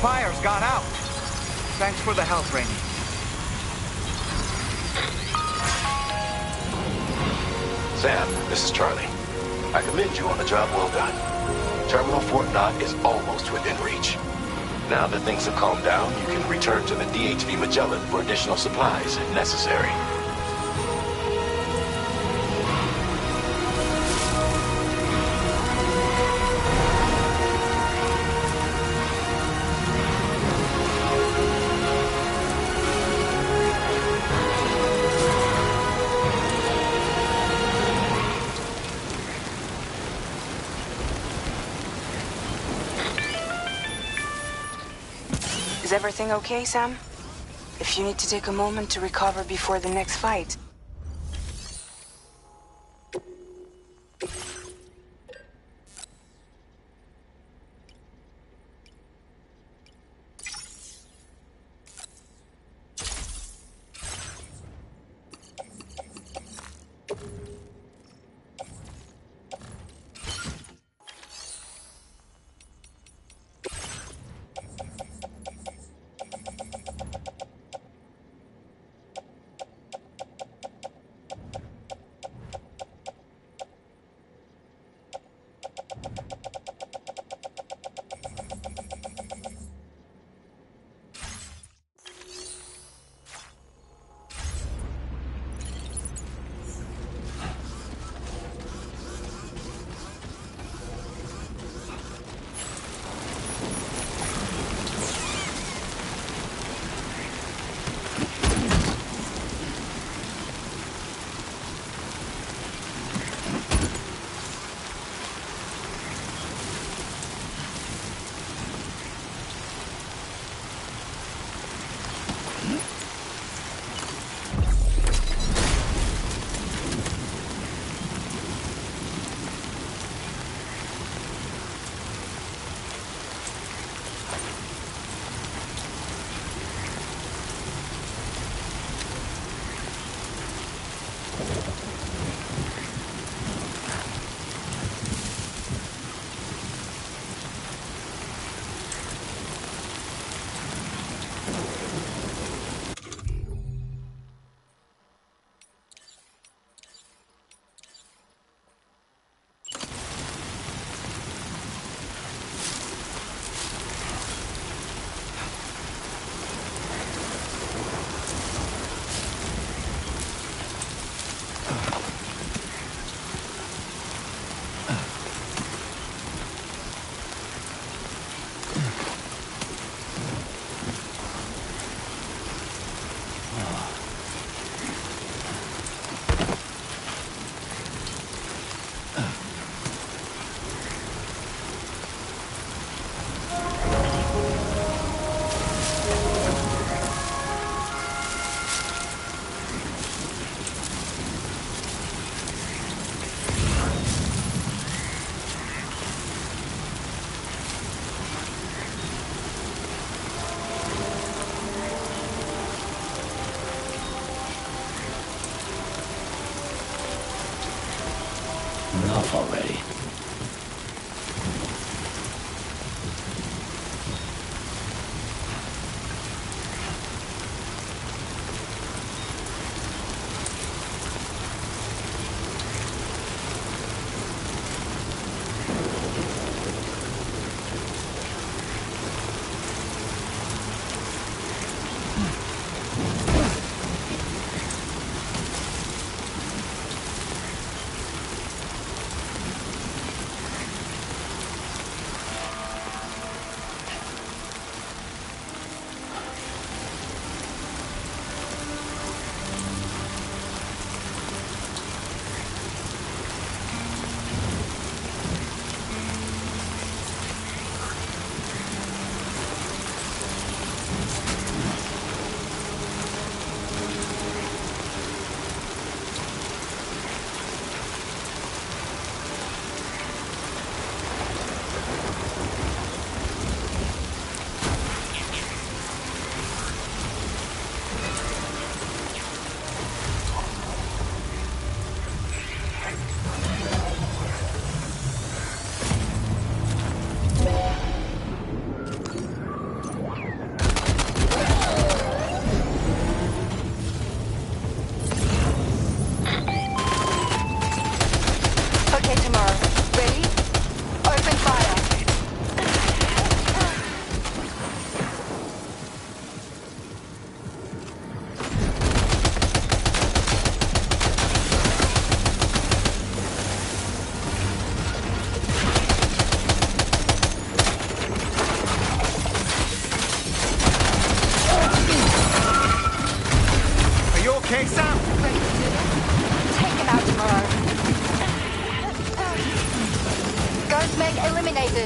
fire's gone out. Thanks for the help, Rainey. Sam, this is Charlie. I commend you on a job well done. Terminal Fort Knott is almost within reach. Now that things have calmed down, you can return to the DHV Magellan for additional supplies if necessary. Is everything okay, Sam? If you need to take a moment to recover before the next fight.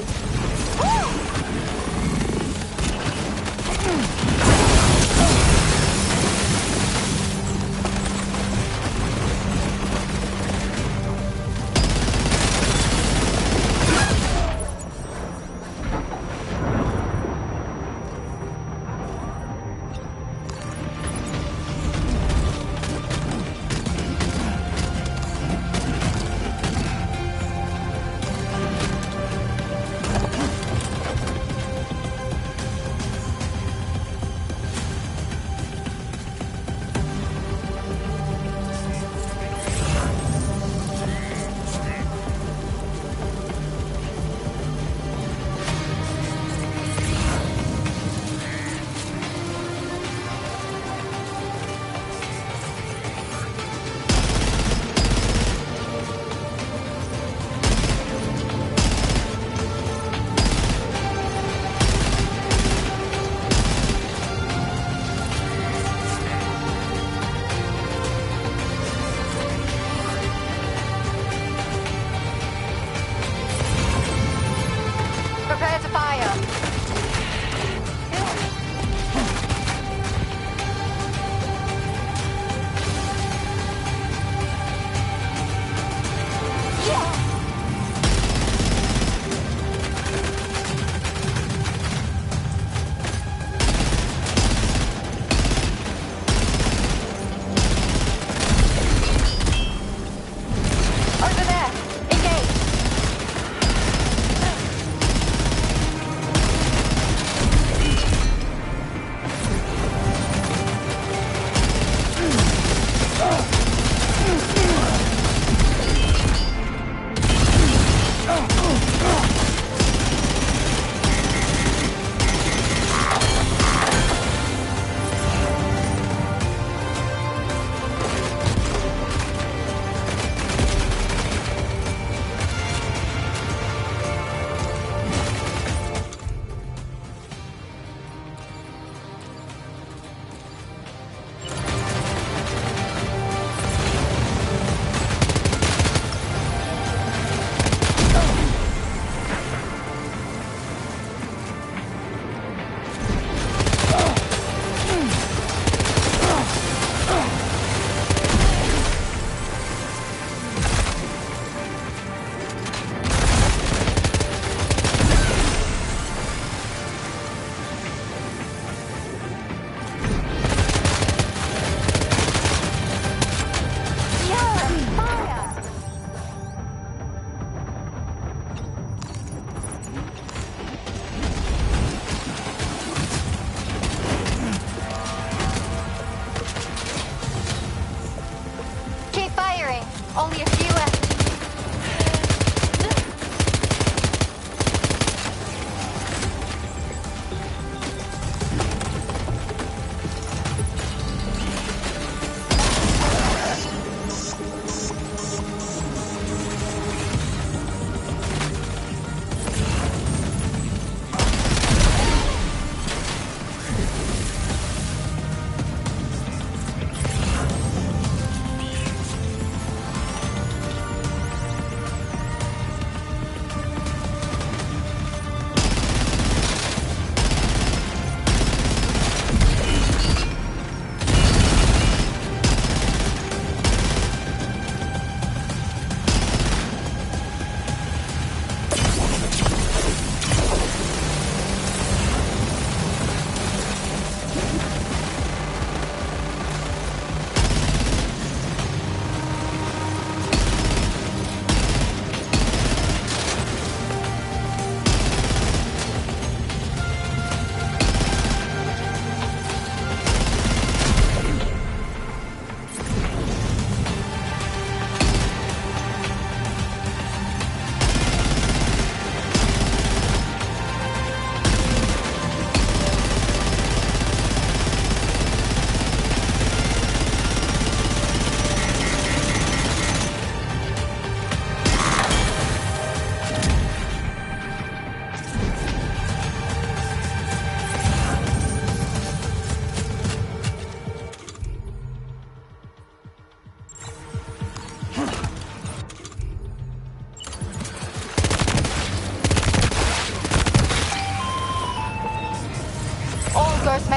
spotted.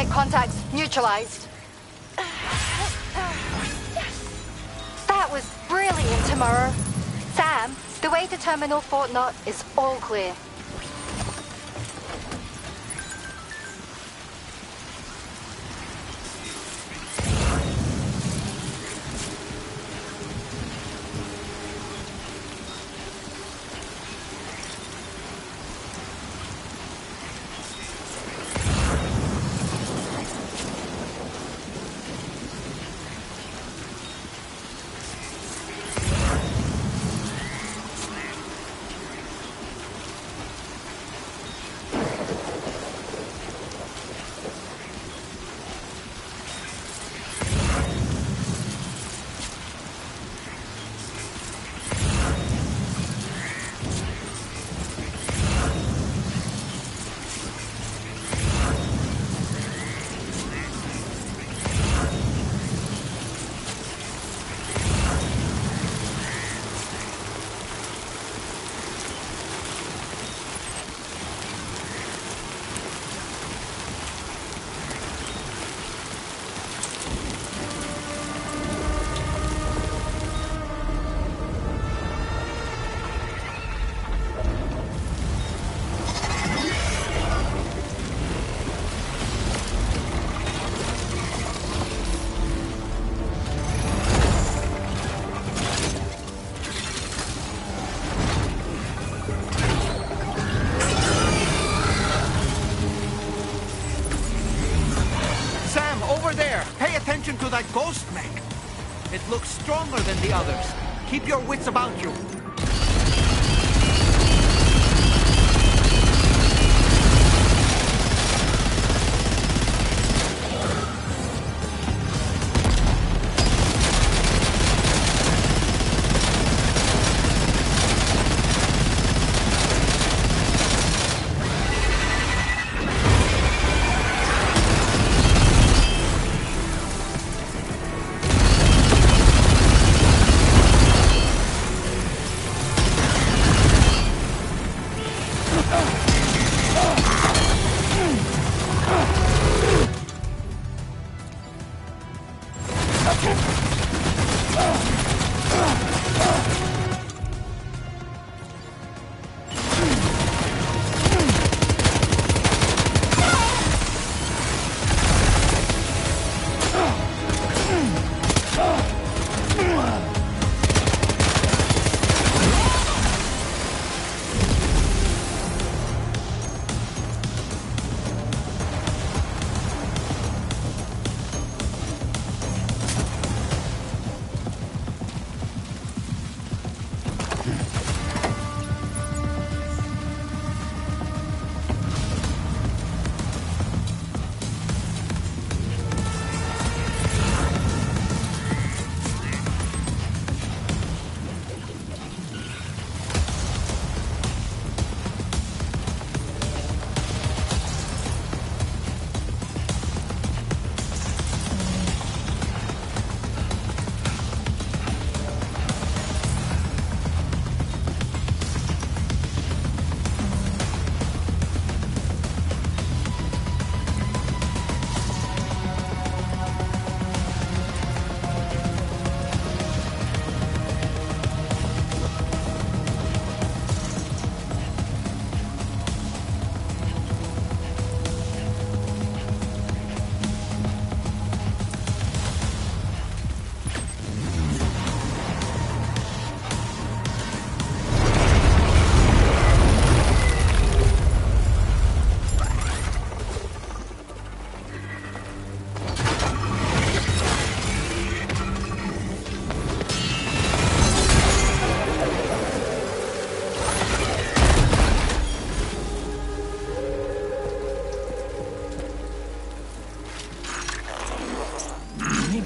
Coordinate contacts neutralized. That was brilliant, Tomorrow. Sam, the way to Terminal Fort Knot is all clear. To that ghost mech. It looks stronger than the others. Keep your wits about you.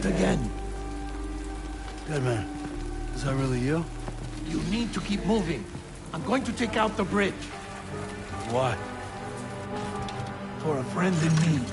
Again. Good man. Is that really you? You need to keep moving. I'm going to take out the bridge. Why? For a friend in need.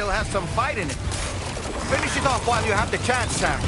still has some fight in it. Finish it off while you have the chance, Sam.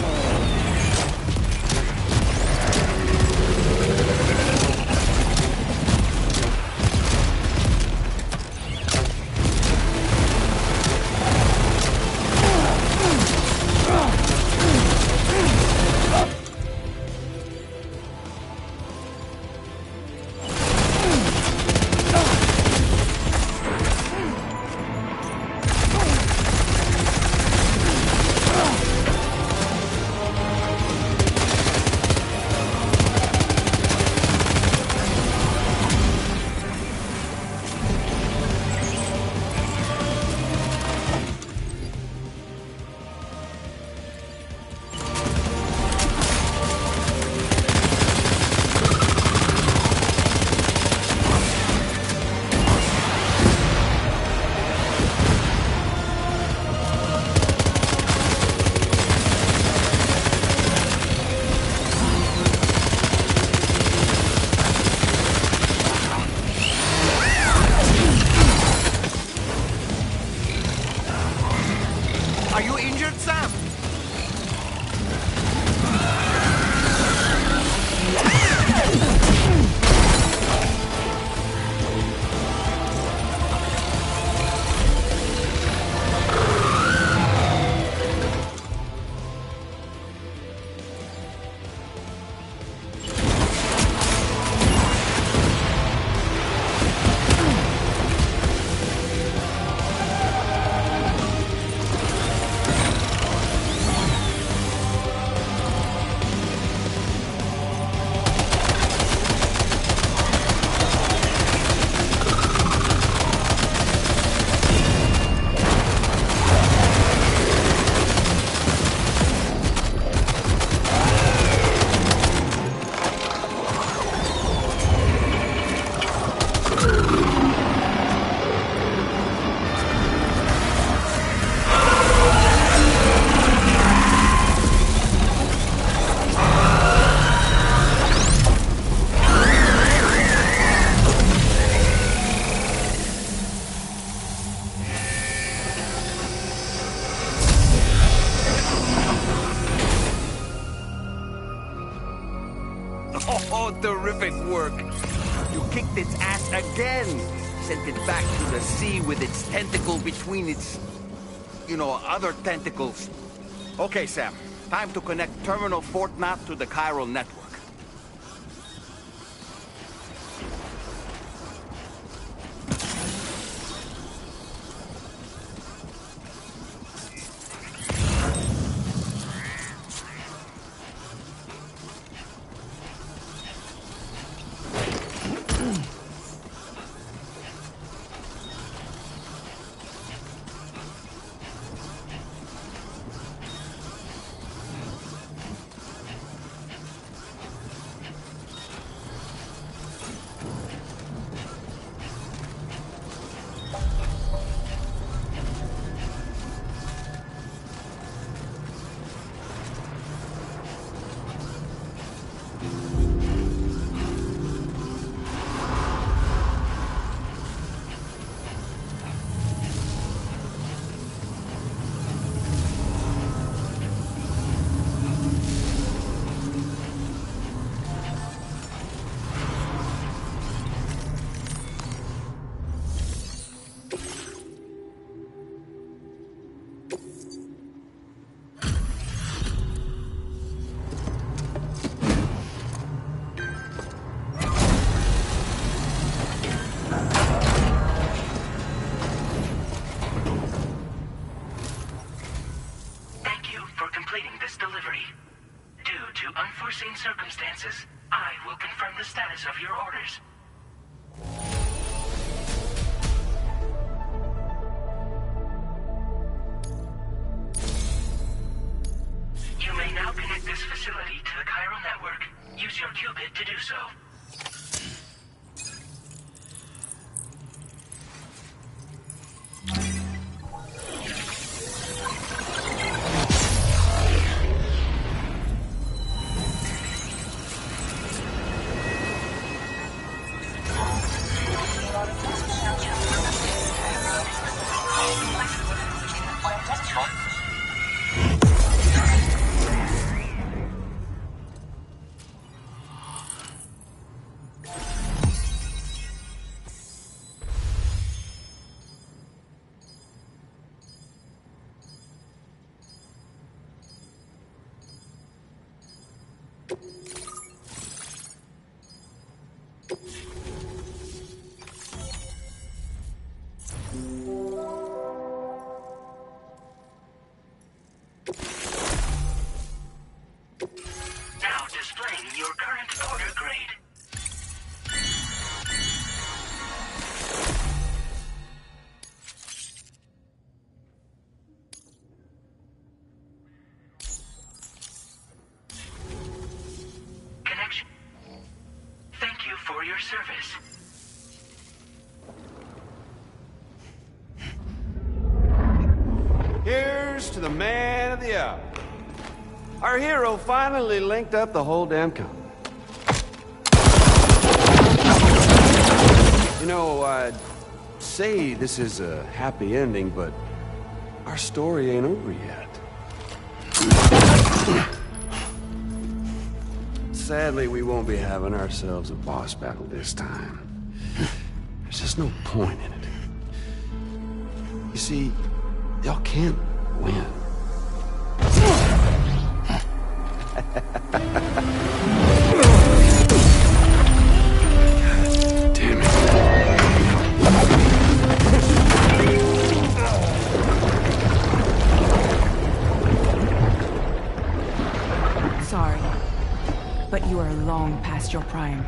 Are you injured, Sam? Oh, terrific work. You kicked its ass again. Sent it back to the sea with its tentacle between its, other tentacles. Okay, Sam. Time to connect Terminal Fort Knot to the chiral network. unforeseen circumstances, I will confirm the status of your orders. You may now connect this facility to the chiral network. Use your qubit to do so. the man of the hour. Our hero finally linked up the whole damn company. You know, I'd say this is a happy ending, but our story ain't over yet. Sadly, we won't be having ourselves a boss battle this time. There's just no point in it. You see, y'all can't win. Damn it. Sorry, but you are long past your prime.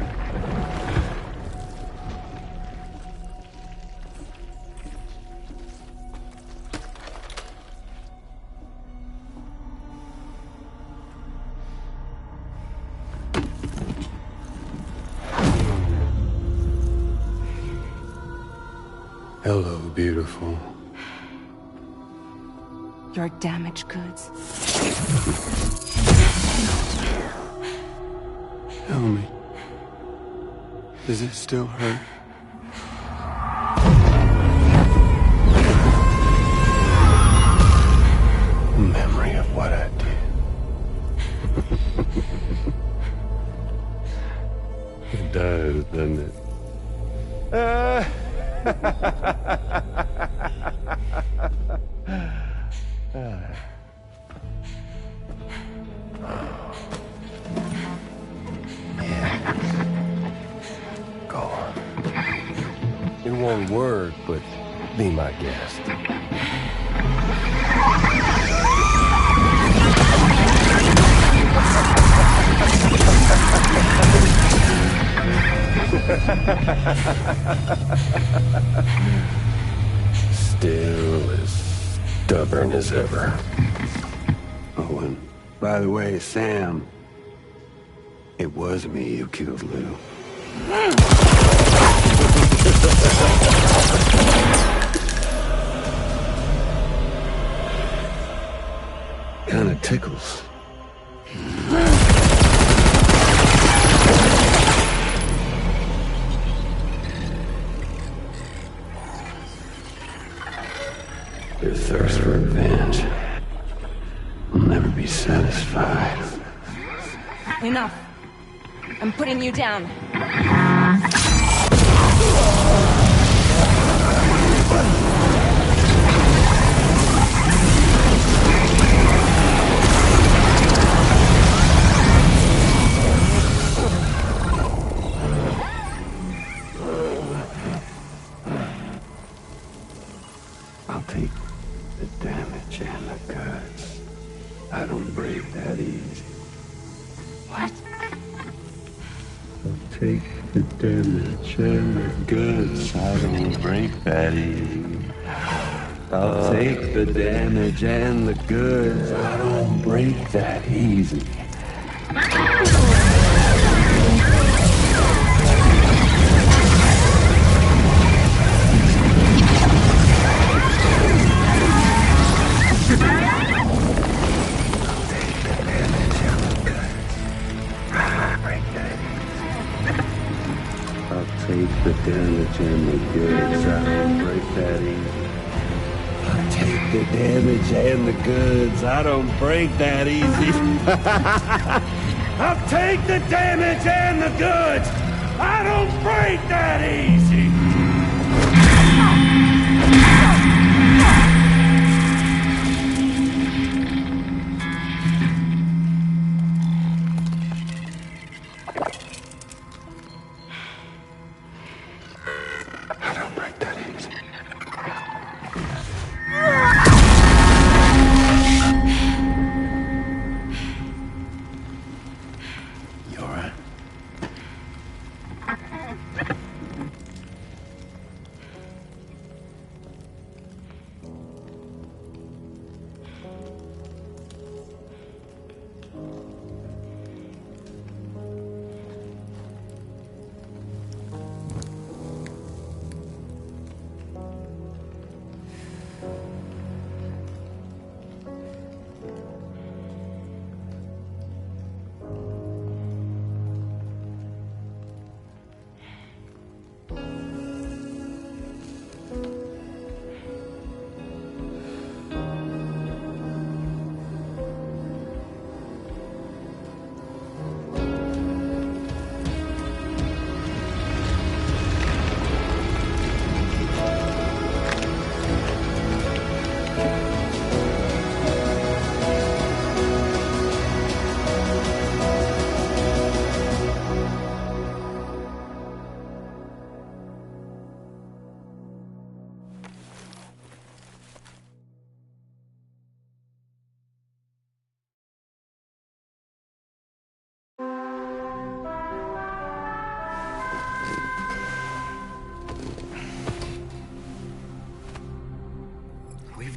Hello, beautiful. Your damaged goods. Tell me, does it still hurt? Memory of what I did. It does, doesn't it? Go on. In one word, but be my guest. Still as stubborn as ever. Oh, and by the way, Sam, it was me who killed Lou. Kinda tickles. Your thirst for revenge will never be satisfied. Enough. I'm putting you down. I'll take the damage and the guts. I don't break that easy. What? I'll take the damage and the guts. I don't break that easy. I'll take the damage and the goods. I don't break that easy. Take the damage and the goods. I don't break that easy. I'll take the damage and the goods. I don't break that easy. I'll take the damage and the goods. I don't break that easy.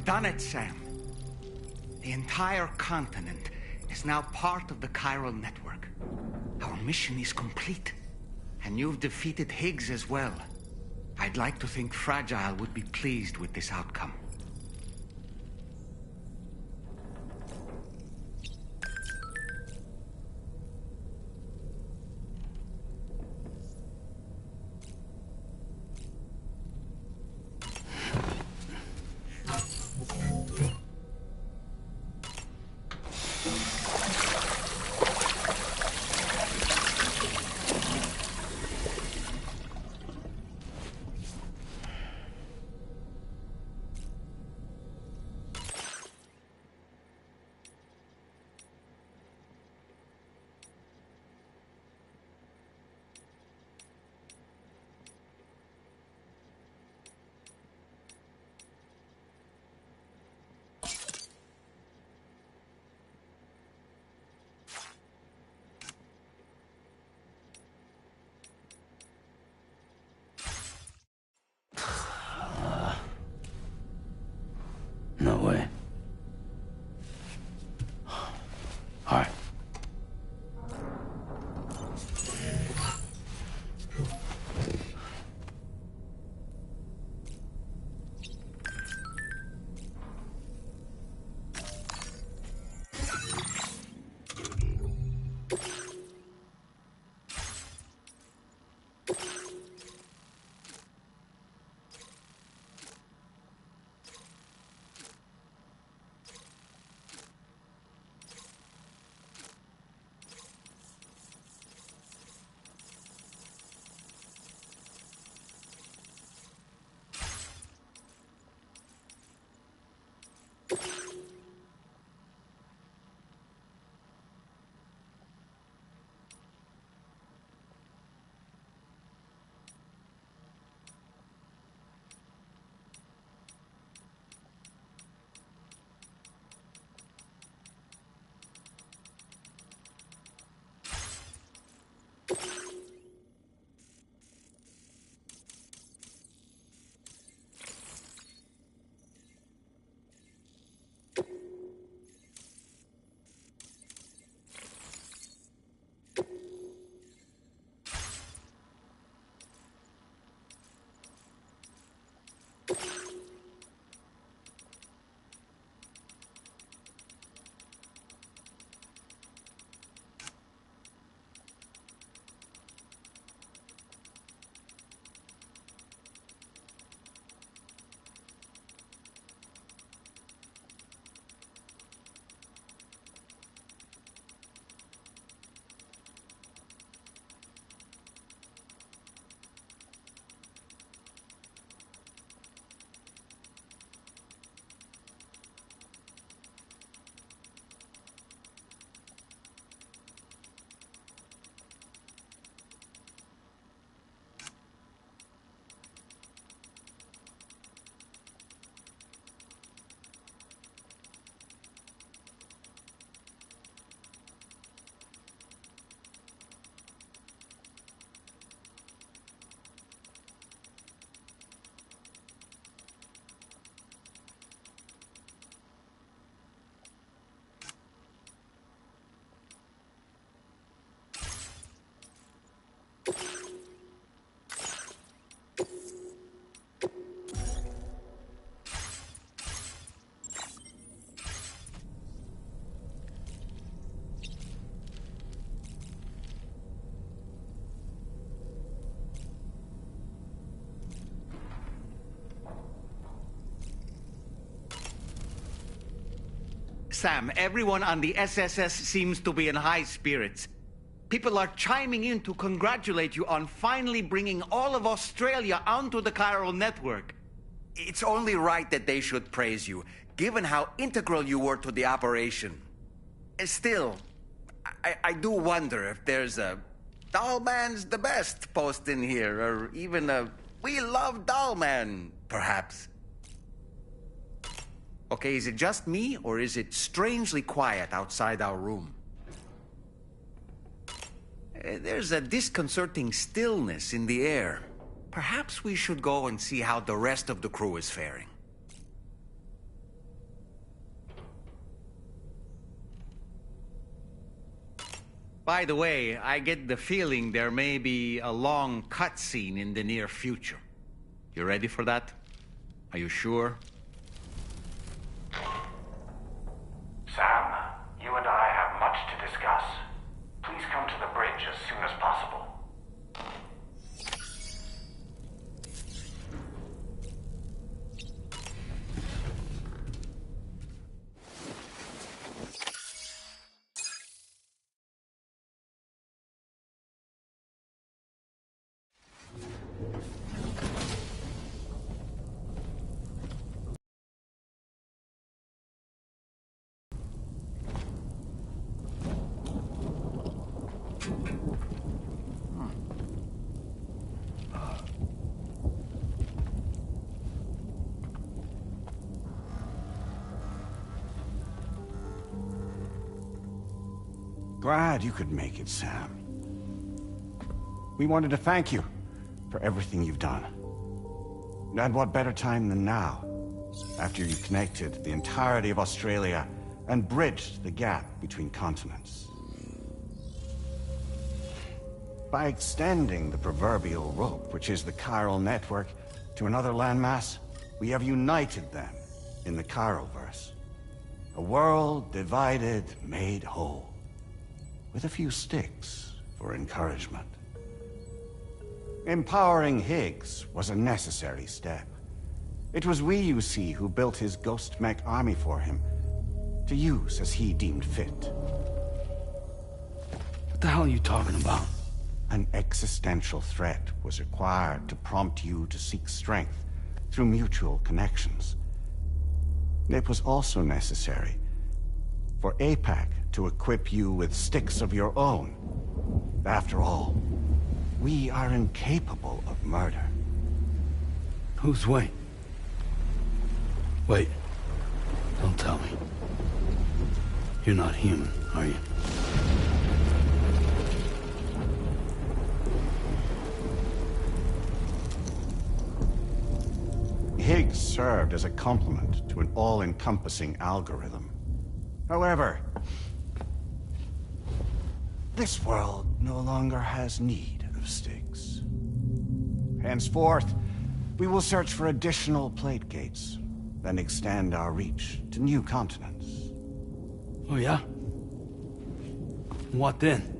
We've done it, Sam. The entire continent is now part of the chiral network. Our mission is complete. And you've defeated Higgs as well. I'd like to think Fragile would be pleased with this outcome. No way. All right. Sam, everyone on the SSS seems to be in high spirits. People are chiming in to congratulate you on finally bringing all of Australia onto the chiral network. It's only right that they should praise you, given how integral you were to the operation. Still, I do wonder if there's a Dollman's the best post in here, or even a We Love Dollman, perhaps. Okay, is it just me, or is it strangely quiet outside our room? There's a disconcerting stillness in the air. Perhaps we should go and see how the rest of the crew is faring. By the way, I get the feeling there may be a long cutscene in the near future. You ready for that? Are you sure? Sam, you and I have much to discuss. Please come to the bridge as soon as possible. Glad you could make it, Sam. We wanted to thank you for everything you've done. And what better time than now, after you connected the entirety of Australia and bridged the gap between continents. By extending the proverbial rope, which is the chiral network, to another landmass, we have united them in the Chiroverse. A world divided, made whole. With a few sticks for encouragement. Empowering Higgs was a necessary step. It was we, you see, who built his ghost mech army for him, to use as he deemed fit. What the hell are you talking about? An existential threat was required to prompt you to seek strength through mutual connections. It was also necessary for APAC to equip you with sticks of your own. After all, we are incapable of murder. Who's Wayne? Wait. Don't tell me. You're not human, are you? Higgs served as a complement to an all-encompassing algorithm. However, this world no longer has need of sticks. Henceforth, we will search for additional plate gates, then extend our reach to new continents. Oh yeah? What then?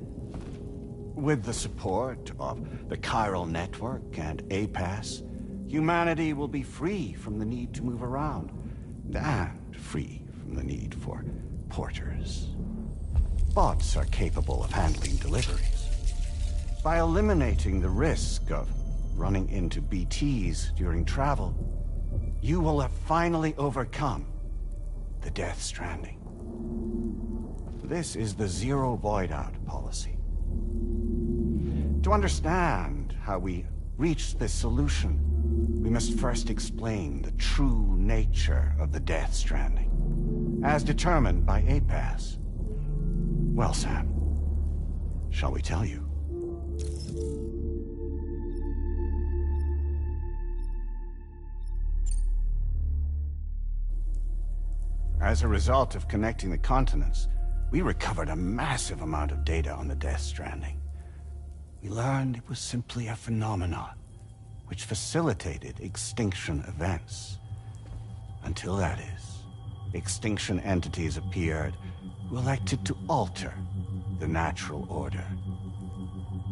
With the support of the chiral network and APAS, humanity will be free from the need to move around, and free from the need for porters. Bots are capable of handling deliveries. By eliminating the risk of running into BTs during travel, you will have finally overcome the Death Stranding. This is the Zero Void Out policy. To understand how we reached this solution, we must first explain the true nature of the Death Stranding, as determined by APAS. Well, Sam, shall we tell you? As a result of connecting the continents, we recovered a massive amount of data on the Death Stranding. We learned it was simply a phenomenon which facilitated extinction events. Until that is, extinction entities appeared who elected to alter the natural order.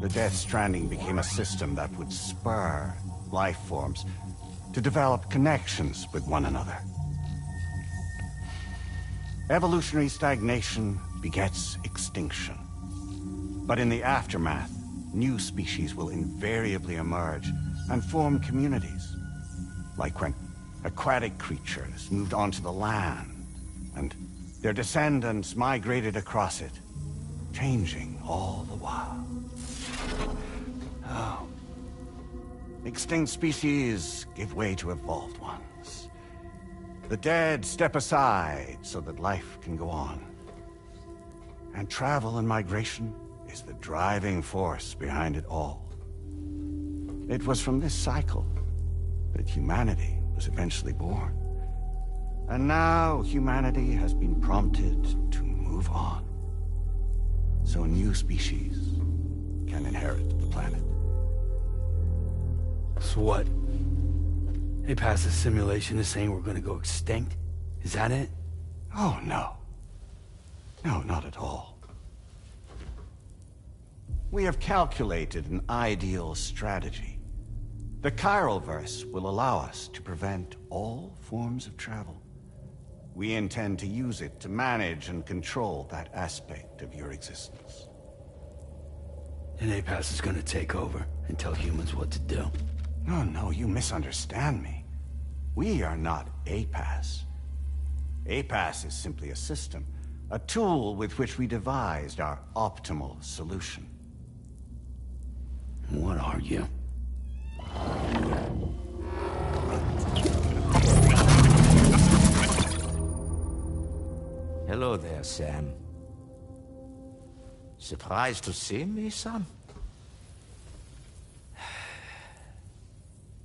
The Death Stranding became a system that would spur life forms to develop connections with one another. Evolutionary stagnation begets extinction. But in the aftermath, new species will invariably emerge and form communities. Like when aquatic creatures moved onto the land, and their descendants migrated across it, changing all the while. Oh. Extinct species give way to evolved ones. The dead step aside so that life can go on. And travel and migration is the driving force behind it all. It was from this cycle that humanity was eventually born. And now humanity has been prompted to move on. so new species can inherit the planet. So what? They passed a simulation is saying we're gonna go extinct? Is that it? Oh, no. No, not at all. We have calculated an ideal strategy. The Chiralverse will allow us to prevent all forms of travel. We intend to use it to manage and control that aspect of your existence. And APAS is gonna take over and tell humans what to do. No, no, you misunderstand me. We are not APAS. APAS is simply a system, a tool with which we devised our optimal solution. What are you? Hello there, Sam. Surprised to see me, son?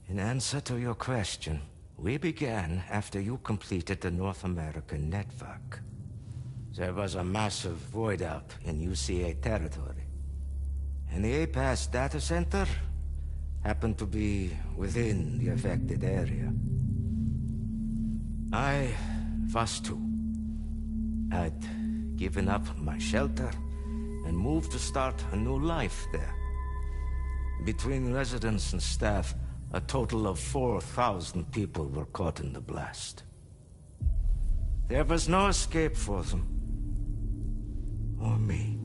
In answer to your question, we began after you completed the North American network. There was a massive void out in UCA territory, and the APAS data center happened to be within the affected area. I was too. I'd given up my shelter and moved to start a new life there. Between residents and staff, a total of 4,000 people were caught in the blast. There was no escape for them. Or me.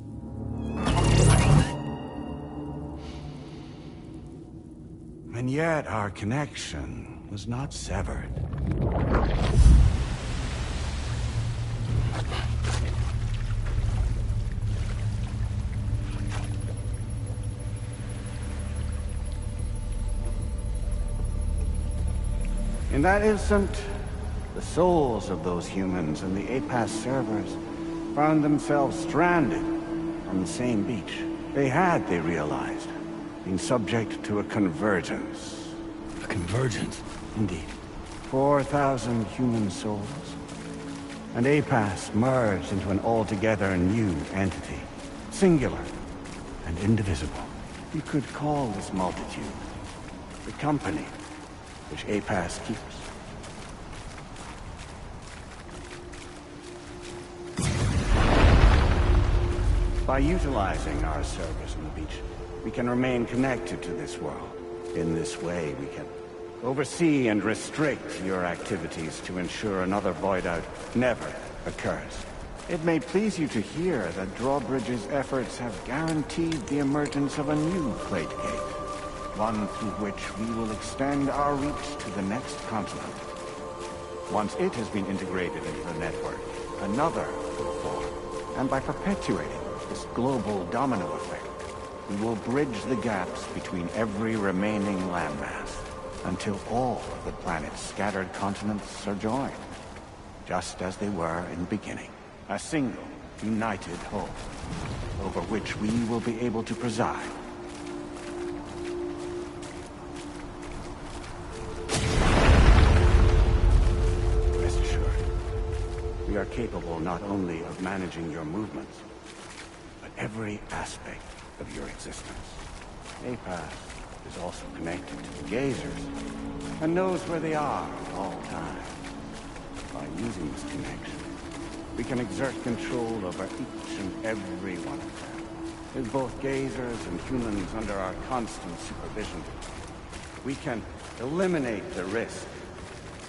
And yet our connection was not severed. In that instant, the souls of those humans and the APAS servers found themselves stranded on the same beach. They realized, been subject to a convergence. A convergence? Indeed. 4,000 human souls. And APAS merged into an altogether new entity. Singular and indivisible. You could call this multitude the company which APAS keeps. By utilizing our servers on the beach, we can remain connected to this world. In this way, we can oversee and restrict your activities to ensure another void out never occurs. It may please you to hear that Drawbridge's efforts have guaranteed the emergence of a new plate gate. One through which we will extend our reach to the next continent. Once it has been integrated into the network, another will form. And by perpetuating this global domino effect, we will bridge the gaps between every remaining landmass until all of the planet's scattered continents are joined, just as they were in the beginning. A single, united whole, over which we will be able to preside. Rest assured, we are capable not only of managing your movements, but every aspect of your existence. APAS is also connected to the gazers, and knows where they are at all times. By using this connection, we can exert control over each and every one of them. With both gazers and humans under our constant supervision, we can eliminate the risk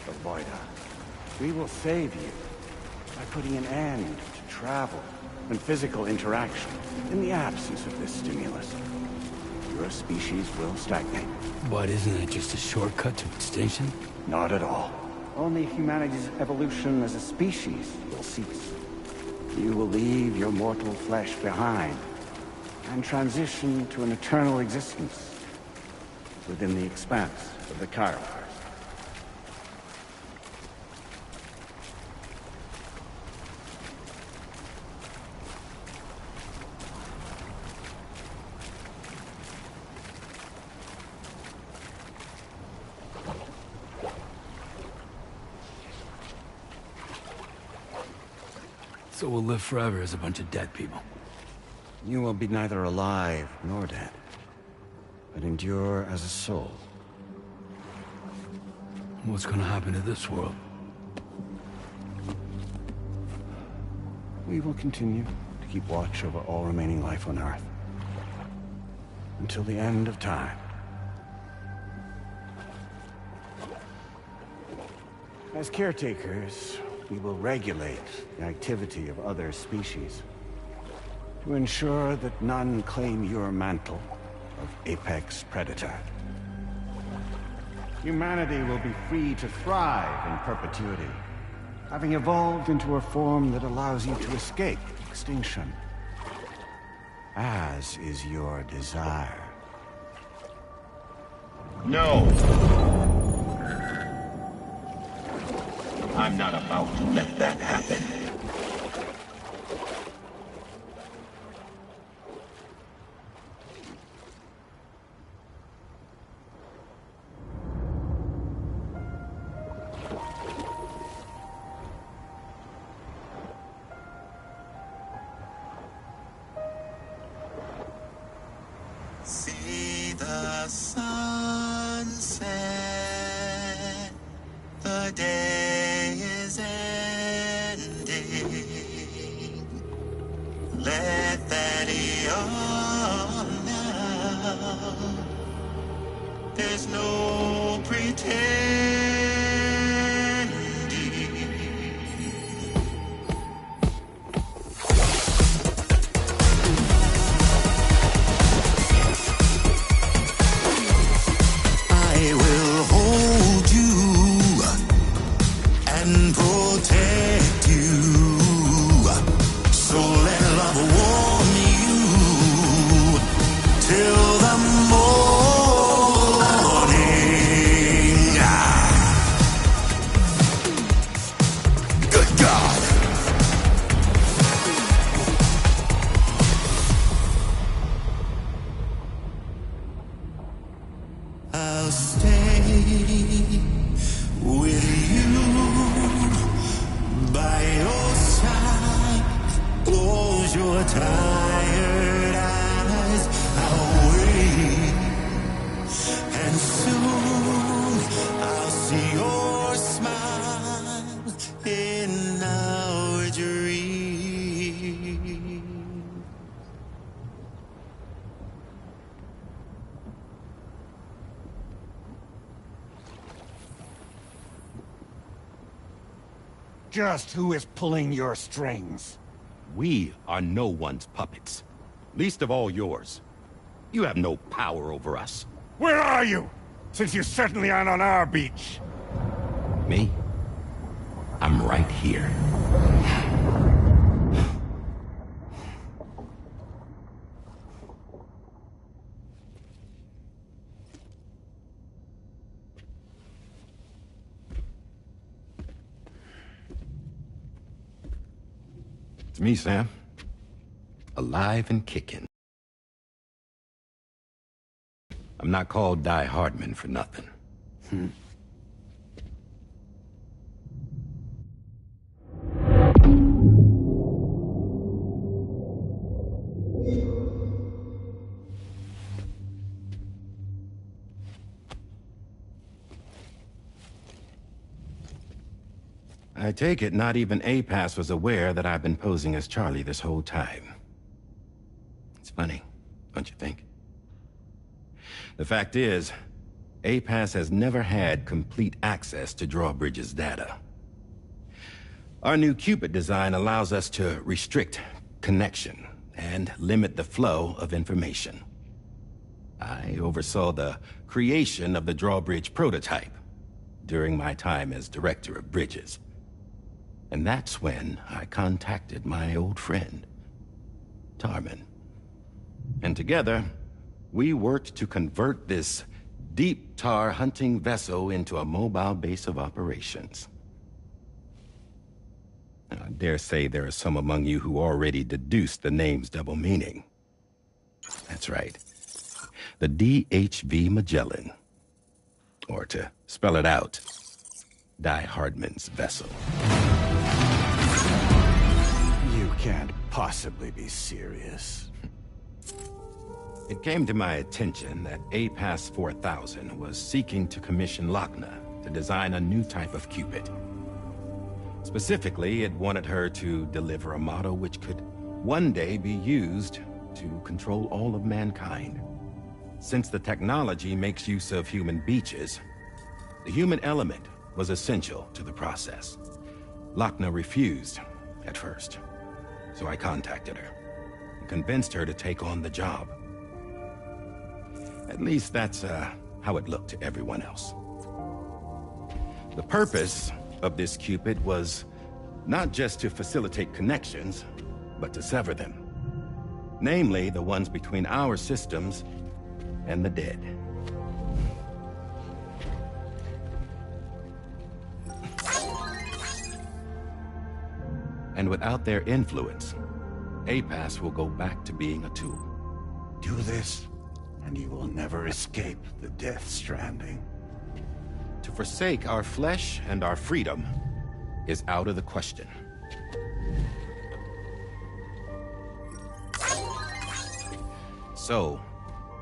of void out. We will save you by putting an end to travel and physical interaction in the absence of this stimulus. Your species will stagnate. But isn't it just a shortcut to extinction? Not at all. Only humanity's evolution as a species will cease. You will leave your mortal flesh behind and transition to an eternal existence within the expanse of the Chiralverse. So we'll live forever as a bunch of dead people. You will be neither alive nor dead, but endure as a soul. What's gonna happen to this world? We will continue to keep watch over all remaining life on Earth. Until the end of time. As caretakers, we will regulate the activity of other species to ensure that none claim your mantle of apex predator. Humanity will be free to thrive in perpetuity, having evolved into a form that allows you to escape extinction, as is your desire. No! I'm not about to let that happen. See the sunset, the day is ending. Let that yawn now. There's no pretending. I will hold you and protect you. So let love warm you till the morning. Good God. I'll stay with you by your side. Close your tired eyes. I'll wait, and soon I'll see your smile in our dream. Just who is pulling your strings? We are no one's puppets. Least of all yours. You have no power over us. Where are you? Since you certainly aren't on our beach. Me? I'm right here. It's me, Sam. Alive and kicking. I'm not called Die Hardman for nothing. I take it not even APAS was aware that I've been posing as Charlie this whole time. It's funny, don't you think? The fact is, APAS has never had complete access to Drawbridge's data. Our new Cupid design allows us to restrict connection and limit the flow of information. I oversaw the creation of the Drawbridge prototype during my time as Director of Bridges. And that's when I contacted my old friend, Tarman. And together, we worked to convert this deep tar hunting vessel into a mobile base of operations. Now, I dare say there are some among you who already deduced the name's double meaning. That's right. The DHV Magellan. Or to spell it out, Die Hardman's vessel. You can't possibly be serious. It came to my attention that APAS 4000 was seeking to commission Lochna to design a new type of Cupid. Specifically, it wanted her to deliver a model which could one day be used to control all of mankind. Since the technology makes use of human beaches, the human element was essential to the process. Lochna refused at first, so I contacted her and convinced her to take on the job. At least that's how it looked to everyone else. The purpose of this Cupid was not just to facilitate connections, but to sever them. Namely, the ones between our systems and the dead. And without their influence, APAS will go back to being a tool. Do this, and you will never escape the death stranding. To forsake our flesh and our freedom is out of the question. So,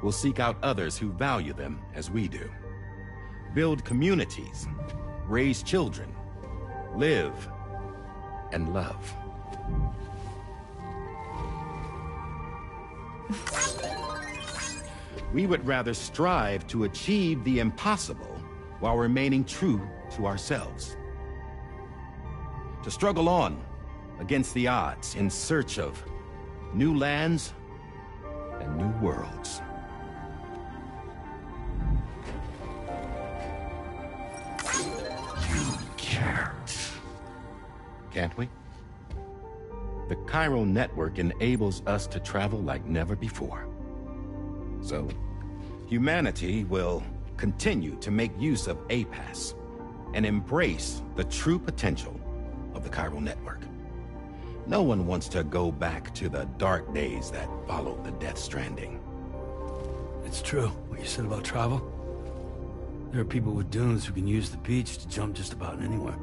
we'll seek out others who value them as we do. Build communities, raise children, live, and love. We would rather strive to achieve the impossible while remaining true to ourselves. To struggle on against the odds in search of new lands and new worlds. You can't. Can't we? The Chiral Network enables us to travel like never before. So, humanity will continue to make use of APAS and embrace the true potential of the Chiral Network. No one wants to go back to the dark days that followed the Death Stranding. It's true, what you said about travel. There are people with dunes who can use the beach to jump just about anywhere.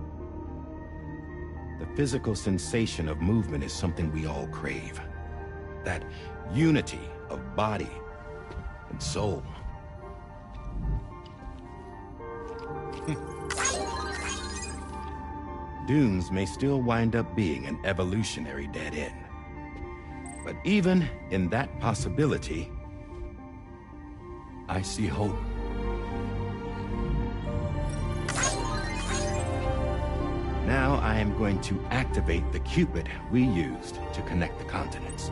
The physical sensation of movement is something we all crave. That unity of body and soul. Dunes may still wind up being an evolutionary dead end. But even in that possibility, I see hope. Now I am going to activate the Cupid we used to connect the continents.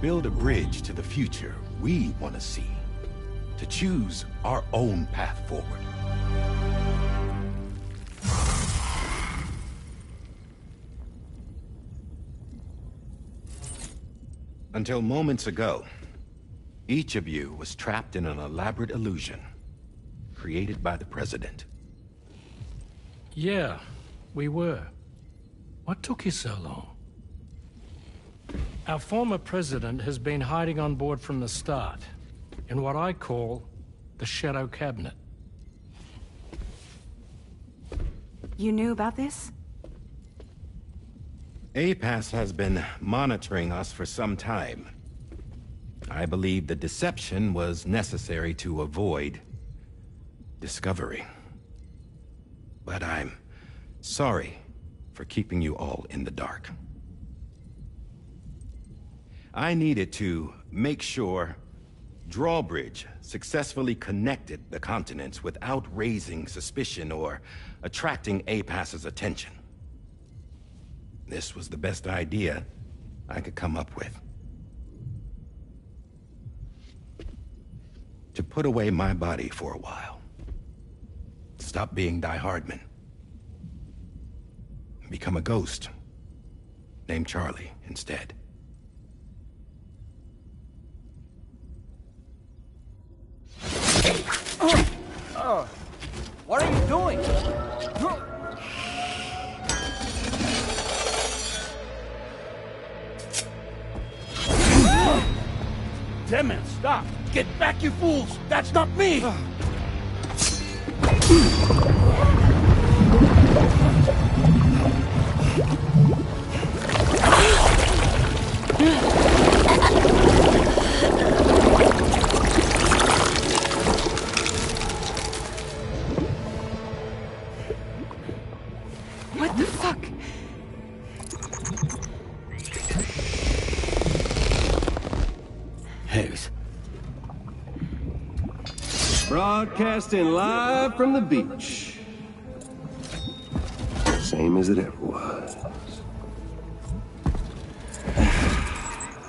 Build a bridge to the future we want to see, to choose our own path forward. Until moments ago, each of you was trapped in an elaborate illusion created by the President. Yeah, we were. What took you so long? Our former president has been hiding on board from the start, in what I call the Shadow Cabinet. You knew about this? APAS has been monitoring us for some time. I believe the deception was necessary to avoid discovery. But I'm sorry for keeping you all in the dark. I needed to make sure Drawbridge successfully connected the continents without raising suspicion or attracting APAS's attention. This was the best idea I could come up with. To put away my body for a while. Stop being Die Hardman. Become a ghost. Named Charlie instead. What are you doing? Damn it, stop! Get back, you fools! That's not me! What the fuck? Higgs. Broadcasting live from the beach. Same as it ever was.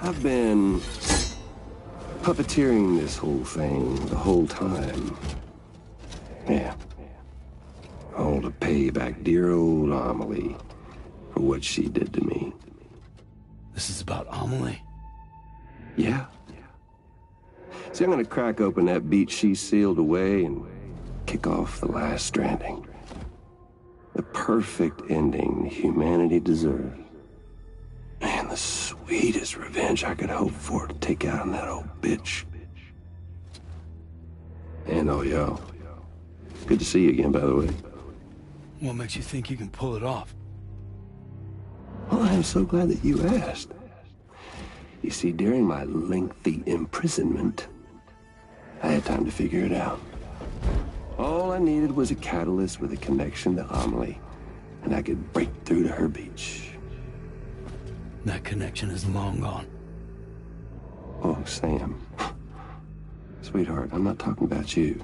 I've been puppeteering this whole thing the whole time. Yeah. All to pay back dear old Amelie for what she did to me. This is about Amelie? Yeah. See, I'm gonna crack open that beach she sealed away and kick off the last Stranding. The perfect ending humanity deserves. Man, the sweetest revenge I could hope for to take out on that old bitch. And oh, y'all. Good to see you again, by the way. What makes you think you can pull it off? Well, I'm so glad that you asked. You see, during my lengthy imprisonment, I had time to figure it out. All I needed was a catalyst with a connection to Amelie, and I could break through to her beach. That connection is long gone. Oh, Sam. Sweetheart, I'm not talking about you.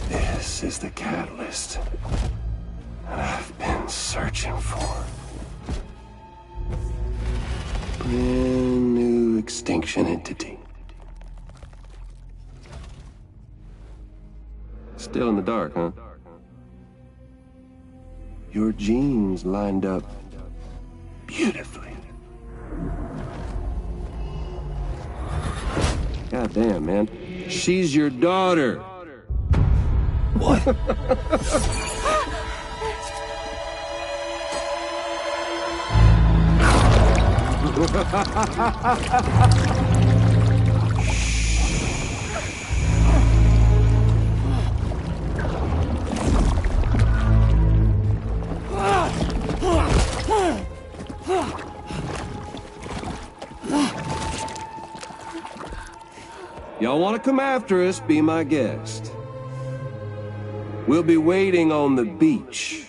This is the catalyst that I've been searching for. Brand new extinction entity. Still in the dark, huh? Your genes lined up beautifully. God damn, man. She's your daughter. What? Y'all want to come after us, be my guest. We'll be waiting on the beach.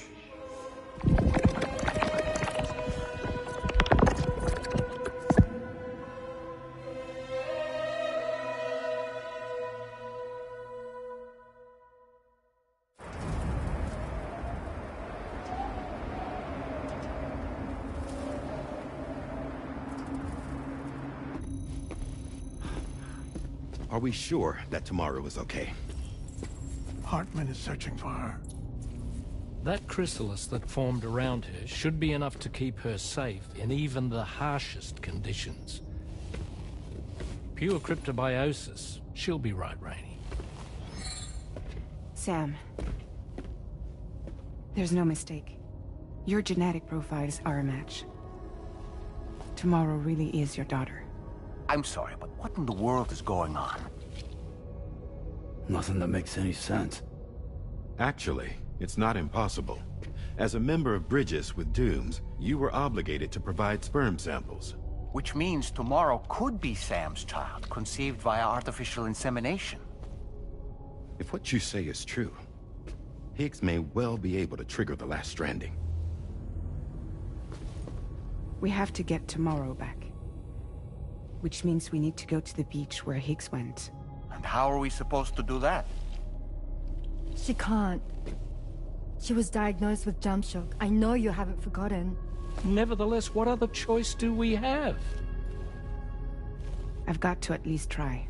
Are we sure that tomorrow is okay? Hartman is searching for her. That chrysalis that formed around her should be enough to keep her safe in even the harshest conditions. Pure cryptobiosis. She'll be right, Rainey. Sam. There's no mistake. Your genetic profiles are a match. Tomorrow really is your daughter. I'm sorry, but what in the world is going on? Nothing that makes any sense. Actually, it's not impossible. As a member of Bridges with Dooms, you were obligated to provide sperm samples. Which means tomorrow could be Sam's child, conceived via artificial insemination. If what you say is true, Higgs may well be able to trigger the last Stranding. We have to get tomorrow back. Which means we need to go to the beach where Higgs went. And how are we supposed to do that? She can't. She was diagnosed with jump shock. I know you haven't forgotten. Nevertheless, what other choice do we have? I've got to at least try.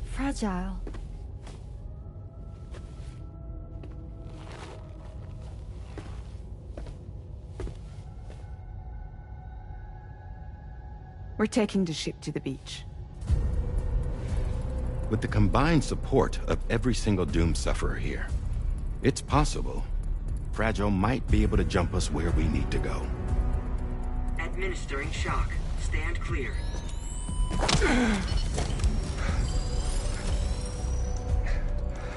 Fragile. We're taking the ship to the beach. With the combined support of every single Doom sufferer here, it's possible Fragile might be able to jump us where we need to go. Administering shock. Stand clear.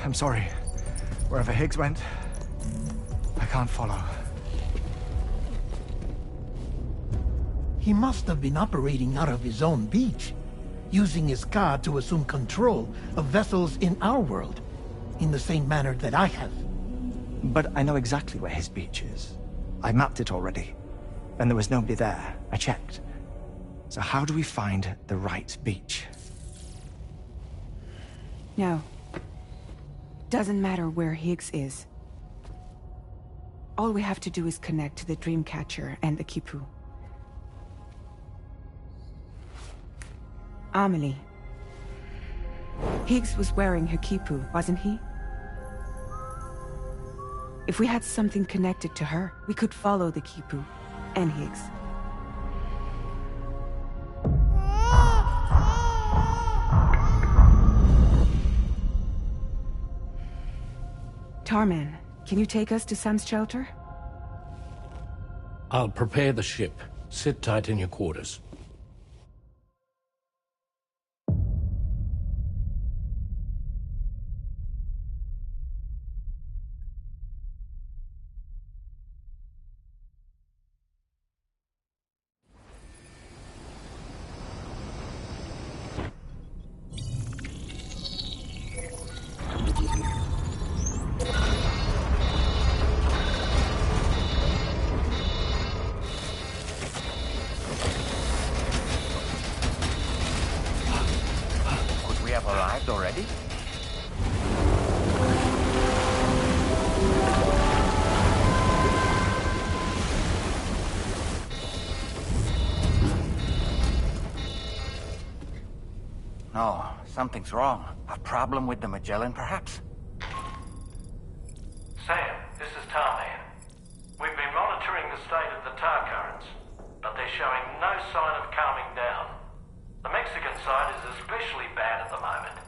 I'm sorry. Wherever Higgs went, I can't follow. He must have been operating out of his own beach, using his car to assume control of vessels in our world, in the same manner that I have. But I know exactly where his beach is. I mapped it already, and there was nobody there. I checked. So how do we find the right beach? No. Doesn't matter where Higgs is. All we have to do is connect to the Dreamcatcher and the Kipu. Amelie. Higgs was wearing her Kipu, wasn't he? If we had something connected to her, we could follow the Kipu and Higgs. Tarman, can you take us to Sam's shelter? I'll prepare the ship. Sit tight in your quarters. Have arrived already? No, something's wrong. A problem with the Magellan, perhaps? Sam, this is Tarman. We've been monitoring the state of the tar currents, but they're showing no sign of calming down. The Mexican side is especially bad at the moment,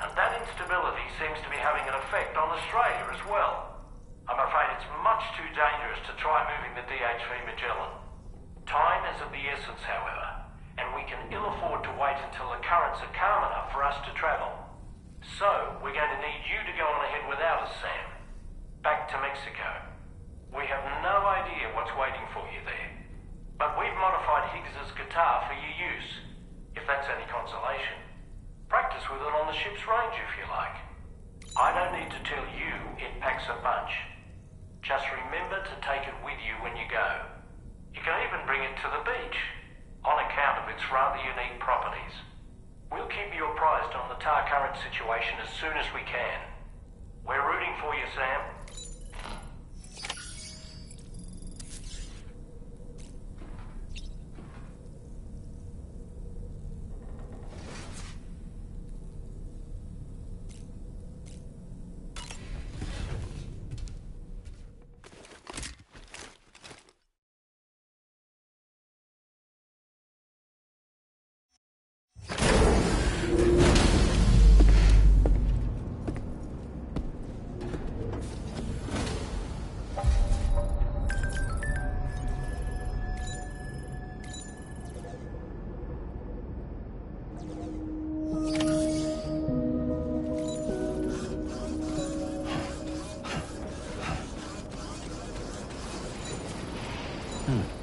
and that instability seems to be having an effect on Australia as well. I'm afraid it's much too dangerous to try moving the DHV Magellan. Time is of the essence, however, and we can ill afford to wait until the currents are calm enough for us to travel. So, we're going to need you to go on ahead without us, Sam. Back to Mexico. We have no idea what's waiting for you there, but we've modified Higgs's guitar for your use. If that's any consolation. Practice with it on the ship's range if you like. I don't need to tell you it packs a punch. Just remember to take it with you when you go. You can even bring it to the beach, on account of its rather unique properties. We'll keep you apprised on the tar current situation as soon as we can. We're rooting for you, Sam. Hmm.